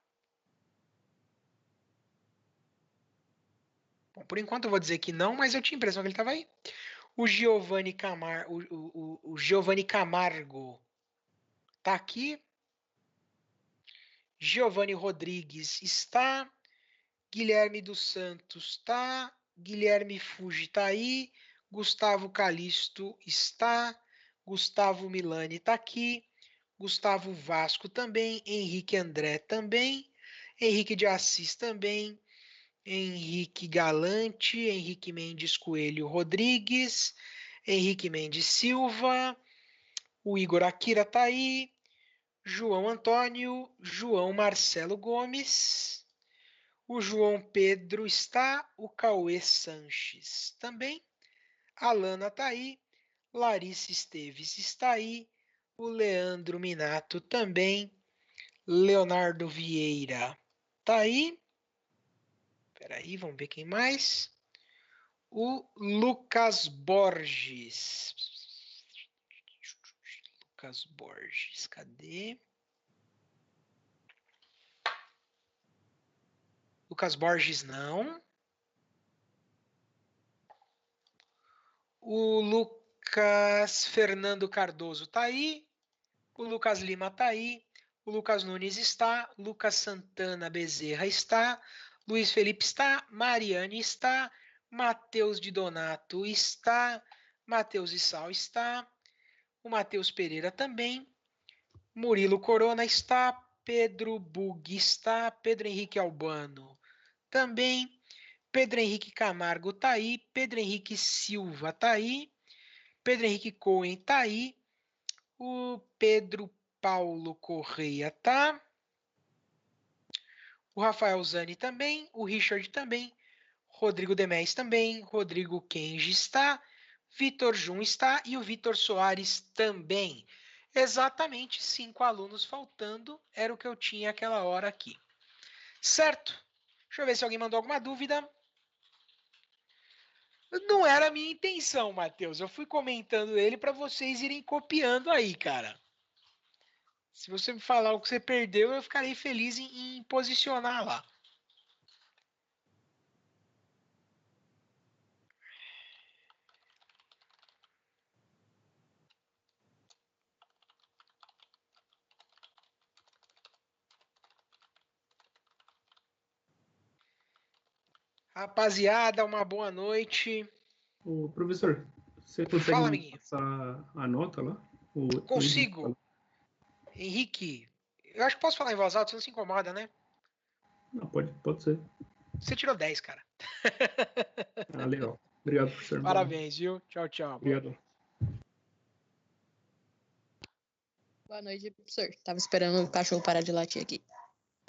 Bom, por enquanto eu vou dizer que não, mas eu tinha a impressão que ele estava aí. O Giovanni Camargo está aqui. Giovanni Rodrigues está. Guilherme dos Santos está. Guilherme Fuji está aí. Gustavo Calisto está. Gustavo Milani está aqui. Gustavo Vasco também. Henrique André também. Henrique de Assis também. Henrique Galante. Henrique Mendes Coelho Rodrigues. Henrique Mendes Silva. O Igor Akira está aí. João Antônio. João Marcelo Gomes. O João Pedro está, o Cauê Sanches também, a Lana está aí, Larissa Esteves está aí, o Leandro Minato também, Leonardo Vieira está aí, espera aí, vamos ver quem mais, o Lucas Borges, cadê? Lucas Borges não. O Lucas Fernando Cardoso está aí. O Lucas Lima está aí. O Lucas Nunes está. Lucas Santana Bezerra está. Luiz Felipe está. Mariane está. Matheus de Donato está. Matheus Issal está. O Matheus Pereira também. Murilo Corona está. Pedro Bug está. Pedro Henrique Albano também. Pedro Henrique Camargo está aí. Pedro Henrique Silva está aí. Pedro Henrique Cohen está aí. O Pedro Paulo Correia tá. O Rafael Zani também. O Richard também. Rodrigo Demés também. Rodrigo Kenji está. Vitor Jun está. E o Vitor Soares também. Exatamente 5 alunos faltando. Era o que eu tinha aquela hora aqui. Certo? Deixa eu ver se alguém mandou alguma dúvida. Não era a minha intenção, Matheus. Eu fui comentando ele para vocês irem copiando aí, cara. Se você me falar o que você perdeu, eu ficarei feliz em posicionar lá. Rapaziada, uma boa noite. Ô, professor, você consegue Fala, me amiguinho. passar a nota lá? Consigo. Henrique, eu acho que posso falar em voz alta, você não se incomoda, né? Não, pode ser. Você tirou 10, cara. Ah, legal. Obrigado, professor. Parabéns, viu? Tchau, tchau. Obrigado. Boa noite, professor. Tava esperando o cachorro parar de latir aqui.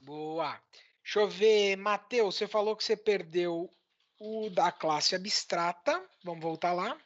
Boa. Deixa eu ver, Matheus, você falou que você perdeu o da classe abstrata. Vamos voltar lá.